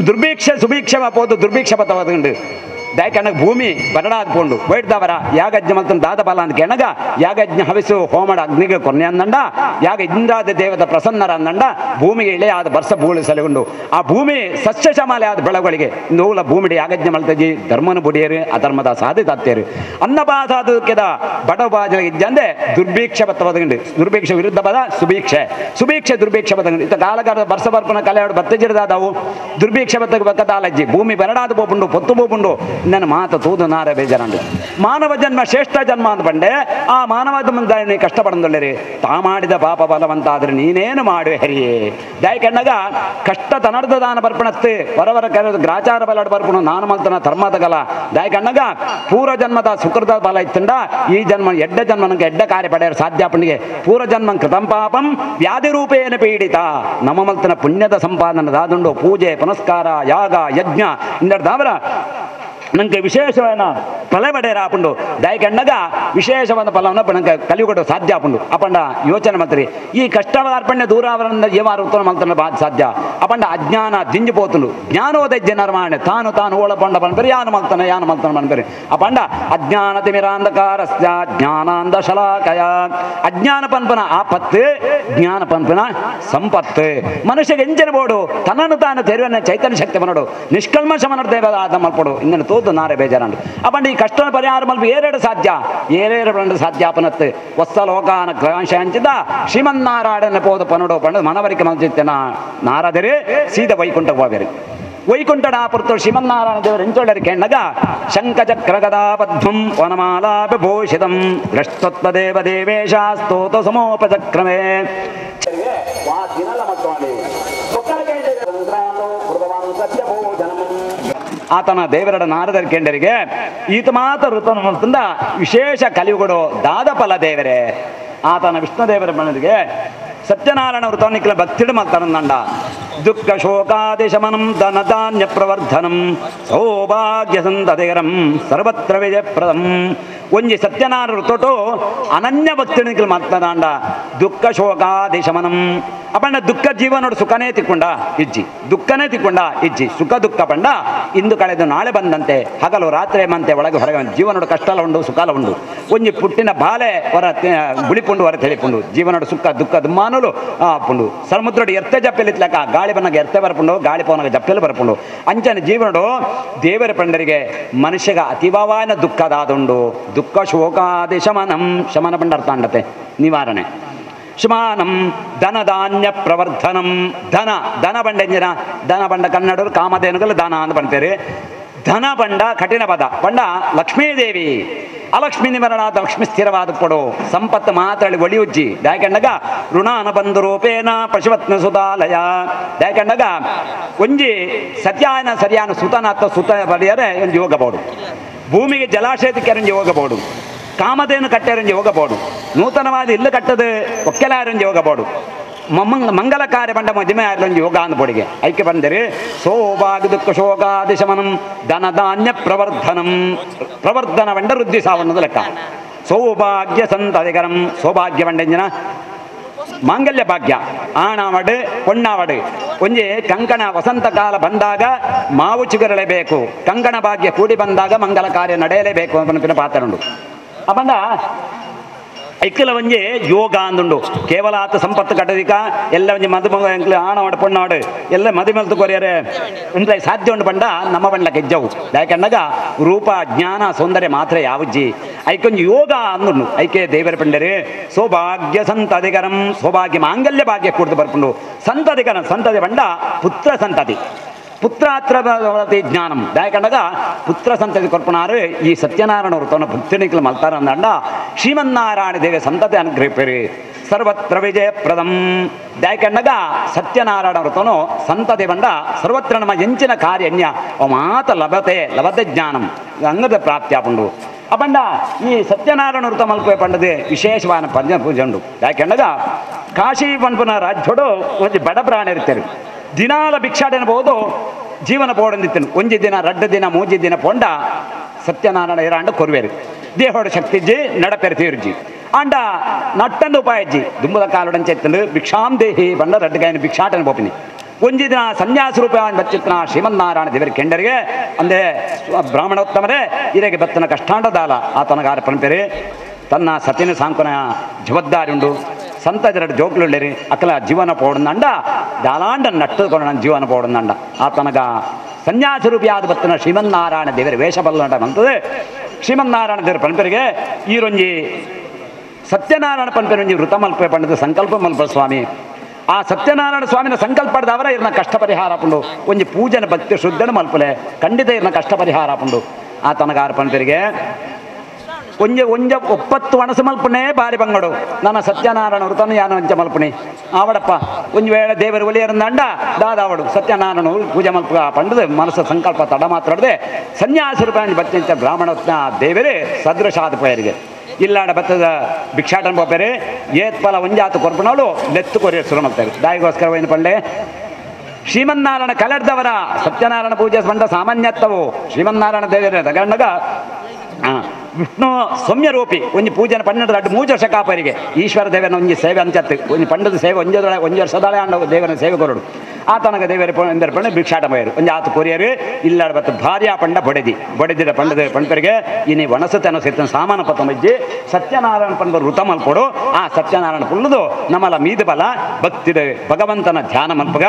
ದುರ್ಭಿಕ್ಷ ಸುಭಿಕ್ಷ ಪೋದು ದುರ್ಭಿಕ್ಷ ಬತ್ತವಾದುಂಡು ದಾಯಕನಗ ಭೂಮಿ ಬರಡಾದ ಪೋಂಡು ಬೈಡ್ದವರ ಯಾಗಜ್ಞ ಮಲ್ತನ ದಾದಪಾಲ ಅಂತ ಕೆಣಗ ಯಾಗಜ್ಞ ಹವಿಸು ಹೋಮಡ ಅಗ್ನಿಗೆ ಕೊನೆ ಅಂದಂಡ ಯಾಗ ಇಂದ್ರಾದ ದೇವದ ಪ್ರಸನ್ನರ ಅಂದಂಡ ಭೂಮಿಗೆ ಇಳೆಯಾದ ಬರ್ಸ ಬೂಳಿ ಸಲಗೊಂಡು ಆ ಭೂಮಿ ಸಸ್ಯ ಶಮಾಲೆ ಆದ ಬೆಳಗಳಿಗೆ ನೂಲ ಭೂಮಿಡಿ ಯಾಗಜ್ಞ ಮಲ್ತಜಿ ಧರ್ಮನ ಬುಡಿಯರು ಅಧರ್ಮದ ಸಾಧಿ ತಾತ್ತೇರು ಅನ್ನಪಾಸಾದಕ್ಕೆದ ಬಡಬಾಜ ಇದ್ದಂದೆ ದುರ್ಭಿಕ್ಷ ಬತ್ತವಾದುಂಡು ದುರ್ಭಿಕ್ಷ ವಿರುದ್ಧ ಪದ ಸುಭಿಕ್ಷೆ ದುರ್ಭಿಕ್ಷ ಬತ್ತಂಡು ಇತ್ತ ಕಾಲಗಾರದ ಬರ್ಸ ಬರ್ಪನ ಕಲೆಯಾಡು ಬತ್ತಜಿರದಾದವು ದುರ್ಭಿಕ್ಷ ಬತ್ತಗ ಬಕ್ಕದಾಲಜ್ಜಿ ಭೂಮಿ ಬರಡಾದ ಬೋಪುಂಡು ಪೊತ್ತು ಬೋಪುಂಡು ನನ್ನ ಮಾತು ತೂದು ನಾರ ಬೇಜಾರಂಡು ಮಾನವ ಜನ್ಮ ಶ್ರೇಷ್ಠ ಜನ್ಮ ಅಂತ ಬಂಡೆ ಆ ಮಾನವ ಜನ್ಮ ಕಷ್ಟಪಡೊಳ್ಳಿರಿ ತಾ ಮಾಡಿದ ಪಾಪ ಬಲವಂತಾದ್ರೆ ನೀನೇನು ಮಾಡುವೆ ಹರಿಯೇ ದಾಯಕಣ್ಣಗ ಕಷ್ಟ ತನರ್ದ ದಾನ ಬರ್ಪಣತ್ತೆ ಹೊರವರ ಕರೆದು ಗ್ರಾಚಾರ ಬಲಾಡು ಬರ್ಪಣು ನಾನು ಮಲ್ತನ ಧರ್ಮದ ಕಲ ದಾಯಕಣ್ಣಗ ಪೂರ್ವ ಜನ್ಮದ ಸುಕೃತ ಬಲ ಇತ್ತಂಡ ಈ ಜನ್ಮ ಎಡ್ಡ ಜನ್ಮನಕ್ಕೆ ಎಡ್ಡ ಕಾರ್ಯ ಪಡೆಯರು ಸಾಧ್ಯ ಪಂಡಿಗೆ ಪೂರ್ವ ಜನ್ಮ ಕೃತಂ ಪಾಪಂ ವ್ಯಾಧಿ ರೂಪೇನ ಪೀಡಿತ ನಮ್ಮ ಮಲ್ತನ ಪುಣ್ಯದ ಸಂಪಾದನ ದಾದುಂಡು ಪೂಜೆ ಪುನಸ್ಕಾರ ಯಾಗ ಯಜ್ಞ ಇಂದರ್ದಾವರ ನಂಗೆ ವಿಶೇಷವಾದ ಫಲ ಪಡೆಯರ ಆಪುಂಡು ದಾಯಕಣ್ಣಗ ವಿಶೇಷವಾದ ಫಲವನ್ನು ನಂಗೆ ಕಲಿಯುಗಡು ಸಾಧ್ಯ ಆಪುಂಡು ಅಪಂಡ ಯೋಚನೆ ಮಾಡ್ತೀರಿ ಈ ಕಷ್ಟವಾರ್ಪಣ್ಯ ದೂರಾವರಣ ಏವಾರು ಉತ್ತಮ ಮಲ್ತನ ಸಾಧ್ಯ ಅಪಂಡ ಅಜ್ಞಾನ ದಿಂಜಿಪೋತುಂಡು ಜ್ಞಾನೋದಯ ಜನರ್ಮಾಣೆ ತಾನು ಓಳಪಂಡ ಪನ್ಪರಿ ಯಾನು ಮಲ್ತನ ಪನ್ಪರಿ ಅಪಂಡ ಅಜ್ಞಾನ ತಿಮಿರಾಂಧಕಾರಸ್ಯ ಜ್ಞಾನಾಂಧ ಶಲಾಕಯ ಅಜ್ಞಾನ ಪನ್ಪನ ಆಪತ್ತು ಜ್ಞಾನ ಪನ್ಪನ ಸಂಪತ್ತು ಮನುಷ್ಯಗೆ ಎಂಜನ ಬೋಡು ತನ್ನನ್ನು ತಾನು ತೆರುವನ್ನ ಚೈತನ್ಯ ಶಕ್ತಿ ಮನೋಡು ನಿಷ್ಕಲ್ಮಶ ಮನೋದೇವ ಆದ ಮಲ್ಪಡು ಇನ್ನೇನು ತೋದು ನಾರೇ ಬೇಜಾರಂಡು ಅಪಂಡ ಈ ಕಷ್ಟ ಪರಿಹಾರ ಮಲ್ಪ ಏರೇಡು ಸಾಧ್ಯ ಪನತ್ತು ಹೊಸ ಲೋಕಾನ ಕ್ರಾಂಶ ಹಂಚಿದ ಶ್ರೀಮನ್ನಾರಾಯಣ ಪೋದ ಪನೋಡು ಪಂಡ ಮನವರಿಕೆ ಮಲ್ಚಿತ್ತೇನ ನಾರದರೆ ಸೀದ ವೈಕುಂಠ ಹೋಗರಿ ವೈಕುಂಠನ ಪುತ್ರ ಶ್ರೀಮನ್ನಾರಾಯಣ ದೇವರು ಎಂಚೊಳ್ಳರಿ ಕೆಣ್ಣಗ ಶಂಖಚಕ್ರ ಗದಾಪದ್ಮಂ ವನಮಾಲಾಭಿಭೂಷಿತಂ ರಷ್ಟತ್ವದೇವ ದೇವೇಶ ಸ್ತೋತ ಸಮೋಪಚಕ್ರಮೇ ಆತನ ದೇವರಡ ನಾರದರ ಕೆಂಡರಿಗೆ ಈತ ಮಾತ್ರ ಋತುಂದ ವಿಶೇಷ ಕಲಿಯುಗಡು ದಾದಫಲ ದೇವರೇ ಆತನ ವಿಷ್ಣುದೇವರ ಮನೆಗೆ ಸತ್ಯನಾರಾಯಣ ವೃತವನ್ನಿಕ್ಕಲ ಭಕ್ತಿಡು ಮಲ್ತಾನಂದ ದುಃಖ ಶೋಕಾದಿಶಮನಂ ಧನಧಾನ್ಯ ಪ್ರವರ್ಧನಂ ಸೌಭಾಗ್ಯ ಸಂತತಿಗರಂ ಸರ್ವತ್ರ ವಿಜಯಪ್ರದಂ. ಒಂಜಿ ಸತ್ಯನಾರಾಯಣ ತೋಟು ಅನನ್ಯ ಭಕ್ತಿನಿಗಳು ಮಾತನಾಡ ದುಃಖ ಶೋಕಾದಿಶಮನಂ ಅಪಂಡ ದುಃಖ ಜೀವನೋಡು ಸುಖನೇ ತಿಕ್ಕೊಂಡ ಇಜ್ಜಿ, ದುಃಖನೇ ತಿಕ್ಕೊಂಡ ಇಜ್ಜಿ, ಸುಖ ದುಃಖ ಪಂಡ ಇಂದು ಕಳೆದು ನಾಳೆ ಬಂದಂತೆ, ಹಗಲು ರಾತ್ರಿ ಮಂತೆ ಒಳಗೆ ಹೊರಗೆ ಜೀವನೋಡು ಕಷ್ಟಲ ಉಂಡು ಸುಖಾಲ ಉಂಡು. ಒಂಜಿ ಪುಟ್ಟಿನ ಬಾಲೆ ಹೊರ ಬುಳಿಪುಂಡು ಹೊರ ತಿಳಿಪುಂಡು ಜೀವನೋಡು ಸುಖ ದುಃಖ ದುಮ್ಮಾನುಲು ಪುಂಡು. ಸಮುದ್ರಡು ಎರ್ತೆ ಜಪ್ಪೆಲಿತ್ಲಕ ಗಾಳಿ ಬನ್ನಾಗ ಎರ್ತೆ ಬರ್ಪುಂಡು, ಗಾಳಿ ಪವನಾಗ ಜಪ್ಪೆಲು ಬರ್ಪುಂಡು. ಅಂಚನೆ ಜೀವನೋಡು ದೇವರ ಪಂಡರಿಗೆ ಮನುಷ್ಯಗ ಅತಿಭಾವಾನ ದುಃಖದಾದುಂಡು. ದುಃಖ ಶೋಕಾದಿ ಶಮನಂ, ಶಮನ ಪಂಡ ಅರ್ಥ ಅಂಡತೆ ನಿವಾರಣೆ. ಶಮಾನಂ ಧನಧಾನ್ಯ ಪ್ರವರ್ಧನಂ. ಧನ ಧನ ಬಂಡ ಎಂಜಿನ ಧನ ಬಂಡ ಕನ್ನಡರು ಕಾಮಧೇನುಗಳು ಧನ ಅಂತ ಬಂತೇರಿ. ಧನ ಬಂಡ ಕಠಿಣ ಪದ ಪಂಡ ಲಕ್ಷ್ಮೀದೇವಿ ಅಲಕ್ಷ್ಮಿ ನಿಮರಣಾದ ಲಕ್ಷ್ಮಿ ಸ್ಥಿರವಾದ ಕೊಡು ಸಂಪತ್ತು ಮಾತಾಡಿ ಒಳಿಯುಜ್ಜಿ ದಾಯಕಂಡಗ ಋಣಾನ ಬಂಧು ರೂಪೇಣ ಪಶುಪತ್ನ ಸುತಾಲಯ ದಾಯಕಂಡಗ ಒಂಜಿ ಸತ್ಯಾಯನ ಸರಿಯಾನ ಸುತನಾಥ ಸುತ ಬರೆಯರೆ ಒಂದು ಯೋಗಬಹುದು. ಭೂಮಿಗೆ ಜಲಾಶಯಕ್ಕೆ ಅರಂಜಿ ಹೋಗಬಹುದು. ಕಾಮಧೇನು ಕಟ್ಟೆರಂಜಿ ಹೋಗಬಹುದು. ನೂತನವಾದ ಇಲ್ಲು ಕಟ್ಟದು ಒಕ್ಕೆಲಾರಂಜಿ ಹೋಗಬಹುದು. ಮಂಗಲ ಕಾರ್ಯ ಬಂಡ ಮದುವೆ ಆರ್ಲೊಂದು ಯೋಗ ಅಂದ್ಬೋಡಿಗೆ ಐಕ್ಯ ಬಂದರೆ ಸೋಭಾಗ್ಯ ದುಃಖ ಶೋಕಾದಿ ಶಮನಂ ಧನಧಾನ್ಯ ಪ್ರವರ್ಧನಂ. ಪ್ರವರ್ಧನ ಬಂಡ ವೃದ್ಧಿ ಸಾವನ್ನದು ಲೆಕ್ಕ. ಸೌಭಾಗ್ಯ ಸಂತತಿಗರಂ. ಸೌಭಾಗ್ಯ ಬಂಡೆಂಜಿನ ಮಾಂಗಲ್ಯ ಭಾಗ್ಯ ಆಣಾವಡು ಪೊಣ್ಣಾವಡು. ಒಂಜಿ ಕಂಕಣ ವಸಂತ ಕಾಲ ಬಂದಾಗ ಮಾವು ಚಿಗುರಲೇಬೇಕು, ಕಂಕಣ ಭಾಗ್ಯ ಕೂಡಿ ಬಂದಾಗ ಮಂಗಲ ಕಾರ್ಯ ನಡೆಯಲೇಬೇಕು ಅಂತ ಪಾತ್ರ ಉಂಟು. ಅಪಂಡ ಐಕ್ಕಲ ಒಂಜಿ ಯೋಗ ಅಂದುಂಡು. ಕೇವಲ ಆತ ಸಂಪತ್ತು ಕಟ್ಟದಿಕ ಎಲ್ಲ ಒಂಜಿ ಮದುಮಗ ಎಂಕ್ಲು ಆಣವಾಡು ಪೊಣ್ಣಾಡು ಎಲ್ಲ ಮದುಮೆಲ್ತು ಕೊರಿಯರೆ ಇಂಟ್ರೆ ಸಾಧ್ಯ ಉಂಡು ಪಂಡ ನಮ್ಮ ಬಂಡ್ಲ ಗೆಜ್ಜವು ಯಾಕಂಡಾಗ ರೂಪ ಜ್ಞಾನ ಸೌಂದರ್ಯ ಮಾತ್ರ ಯಾವಜ್ಜಿ ಐಕೊಂಜಿ ಯೋಗ ಅಂದುಂಡು. ಐಕೆ ದೇವರ ಪಂಡರೆ ಸೌಭಾಗ್ಯ ಸಂತತಿಗರಂ. ಸೌಭಾಗ್ಯ ಮಾಂಗಲ್ಯ ಭಾಗ್ಯ ಕೂಡ್ದು ಬರ್ಪುಂಡು. ಸಂತತಿಗರಂ ಸಂತತಿ ಬಂಡ ಪುತ್ರ ಸಂತತಿ. ಪುತ್ರಾತ್ರ ಜ್ಞಾನಂ ದಾಯಕಂಡಾಗ ಪುತ್ರ ಸಂತತಿ ಕೊರ್ಪುನಾರು ಈ ಸತ್ಯನಾರಾಯಣ ವೃತವನ್ನು ಭಕ್ತಿನಿಕಲು ಮಲ್ತಾರ ಅಂದಂಡ ಶ್ರೀಮನ್ನಾರಾಯಣ ದೇವಿ ಸಂತತಿ ಅನುಗ್ರಹಿಪೇರಿ ಸರ್ವತ್ರ ವಿಜಯಪ್ರದಂ. ದಾಯಕಂಡಾಗ ಸತ್ಯನಾರಾಯಣ ವೃತನು ಸಂತತಿ ಬಂಡ ಸರ್ವತ್ರ ನಮ್ಮ ಎಂಚಿನ ಕಾರ್ಯನ್ಯ ಮಾತ ಲಭತೆ ಜ್ಞಾನಂ ಅಂಗದ ಪ್ರಾಪ್ತಿಯಾಪುಂಡು. ಅಪಂಡ ಈ ಸತ್ಯನಾರಾಯಣ ವೃತ ಮಲ್ಪೆ ಪಂಡದೆ ವಿಶೇಷವಾದ ಪಂಚ ಪೂಜೆ ಉಂಡು. ಯಾಕೆಂಡಾಗ ಕಾಶಿ ಪಂಪನ ರಾಜ್ಯೋಡು ಒಂದು ಬಡ ಪ್ರಾಣಿ ಇರ್ತಾರೆ. ದಿನಾಲ ಭಿಕ್ಷಾಟನೆ ಬಹುದು ಜೀವನ ಪೋಡಂದಿತ್ತನು. ಒಂಜಿ ದಿನ ರಡ್ಡು ದಿನ ಮೂಜಿ ದಿನ ಪೊಂಡ ಸತ್ಯನಾರಾಯಣ ಇರಾಂಡ ಕೊರ್ವೇರು ದೇಹೋಡ ಶಕ್ತಿಜ್ಜಿ ನಡಪೆರು ತೀರ್ಜಿ ಆಂಡ ನಟ್ಟಂದು ಉಪಾಯಜ್ಜಿ ದುಂಬದ ಕಾಲುಡಂಚೆತ್ತಂಡು ಭಿಕ್ಷಾಂ ದೇಹಿ ಬಂಡ ರಡ್ಡುಗಾಯನ ಭಿಕ್ಷಾಟನೆ ಬೋಪಿನಿ. ಒಂಜಿ ದಿನ ಸನ್ಯಾಸ ರೂಪ ಬಚ್ಚಿತ್ತನ ಶ್ರೀಮನ್ನಾರಾಯಣ ದೇವರ ಕೆಂಡರಿಗೆ ಅಂದೇ ಬ್ರಾಹ್ಮಣೋತ್ತಮರೇ ಇರೆಗೆ ಬತ್ತನ ಕಷ್ಟಾಂಡದಾಲ ಆತನಗಾರ ಪಂಪೆರೆ ತನ್ನ ಸತ್ಯನ ಸಾಂಕನ ಜವಾಬ್ದಾರಿ ಉಂಡು. ಸಂತಜರಡು ಜೋಕ್ಲುಳ್ಳೇರಿ ಅಕ್ಕಲ ಜೀವನ ಪೋಡಂದಂಡ ದಾಲಾಂಡ ನಟ್ಟುಕೊಂಡು ನನ್ನ ಜೀವನ ಪೋಡಂದಂಡ ಆತನಗ ಸನ್ಯಾಸ ರೂಪಿಯಾದ ಬತ್ತನ ಶ್ರೀಮನ್ನಾರಾಯಣ ದೇವರ ವೇಷ ಬಲ್ಲಂಟ ಬಂತದೆ. ಶ್ರೀಮನ್ನಾರಾಯಣ ದೇವರ ಪಂಪರಿಗೆ ಈರೊಂಜಿ ಸತ್ಯನಾರಾಯಣ ಪಂಪೆ ಒಂಜಿ ವೃತ ಮಲ್ಪೆ ಪಂಡದ ಸಂಕಲ್ಪ ಮಲ್ಪ ಸ್ವಾಮಿ. ಆ ಸತ್ಯನಾರಾಯಣ ಸ್ವಾಮಿನ ಸಂಕಲ್ಪದವರ ಇರ್ನ ಕಷ್ಟ ಪರಿಹಾರ ಪುಂಡು. ಒಂಜಿ ಪೂಜನ ಭಕ್ತಿ ಶುದ್ಧನ ಮಲ್ಪಲೆ ಖಂಡಿತ ಇರ್ನ ಕಷ್ಟ ಪರಿಹಾರ ಪುಂಡು. ಆತನಗಾರ ಪಂಪರಿಗೆ ಒಂಜ 90 ವಣಸ ಮಲ್ಪನೆ ಬಾರಿ ಬಂಗಡು ನನ್ನ ಸತ್ಯನಾರಾಯಣ ವೃತನು ಯಾನ ಒಂಚ ಮಲ್ಪಣಿ ಆವಡಪ್ಪ ಒಂಜಿ ವೇಳೆ ದೇವರು ಒಲಿಯರಂದಂಡ ದಾದಾವಡು ಸತ್ಯನಾರಾಯಣ ಪೂಜೆ ಮಲ್ಪ ಪಂಡದು ಮನಸ್ಸು ಸಂಕಲ್ಪ ತಡ ಮಾತಾಡದೆ ಸನ್ಯಾಸ ರೂಪಾಯಿ ಬಚ್ಚಂತ ಬ್ರಾಹ್ಮಣ ದೇವರೇ ಸದೃಶಾದ ಪಯರಿಗೆ ಇಲ್ಲಾಡ ಬತ್ತದ ಭಿಕ್ಷಾಟನ ಪೋಪೆರೆ ಏತ್ ಫಲ ಒಂಜಾತು ಕೊರ್ಪನವಳು ಲೆತ್ತು ಕೊರಿಯರ್ ಶುರು ಮಾಡ್ತಾರೆ. ದಾಯಿಗೋಸ್ಕರ ಏನು ಪಂಡೆ ಶ್ರೀಮನ್ನಾರಾಯಣ ಕಲೆಡ್ದವರ ಸತ್ಯನಾರಾಯಣ ಪೂಜೆ ಬಂಡ ಸಾಮಾನ್ಯತ್ವವು ಶ್ರೀಮನ್ನಾರಾಯಣ ದೇವರ ತಗೊಂಡಾಗ ವಿಷ್ಣು ಸೌಮ್ಯರೂಪಿ ಒಂಜಿ ಪೂಜೆನ ಪನ್ನೆರಡು ರಡ್ಡು 3 ವರ್ಷ ಕಾಪರಿಗೆ ಈಶ್ವರ ದೇವನ ಒಂಜಿ ಸೇವೆ ಅಂಚತ್ತು ಒಂಜಿ ಪಂಡದ ಸೇವೆ ಒಂಜಿ ವರ್ಷದೊಳೆ ಅಂಡ ದೇವನ ಸೇವೆ ಕೊರಡು ಆತನಗ ದೇವರ ಎಂದರ ಪಂಡ ಭಿಕ್ಷಾಟ ಬಯರು ಒಂಜಿ ಆತು ಕೊರಿಯರು ಇಲ್ಲಾಡ ಬತ್ತು ಭಾರ್ಯ ಪಂಡ ಬೊಡೆದಿರ ಪಂಡದ ಪಂಪರಿಗೆ ಇನಿ ವನಸತನ ಸೇತನ ಸಾಮಾನ ಪತ್ತಮಜ್ಜಿ ಸತ್ಯನಾರಾಯಣ ಪಂಡ ವೃತ ಮಲ್ಪಡು. ಆ ಸತ್ಯನಾರಾಯಣ ಪುಲ್ಲದು ನಮ್ಮಲ ಮೀದು ಬಲ ಭಕ್ತಿದ ಭಗವಂತನ ಧ್ಯಾನ ಮಲ್ಪಗ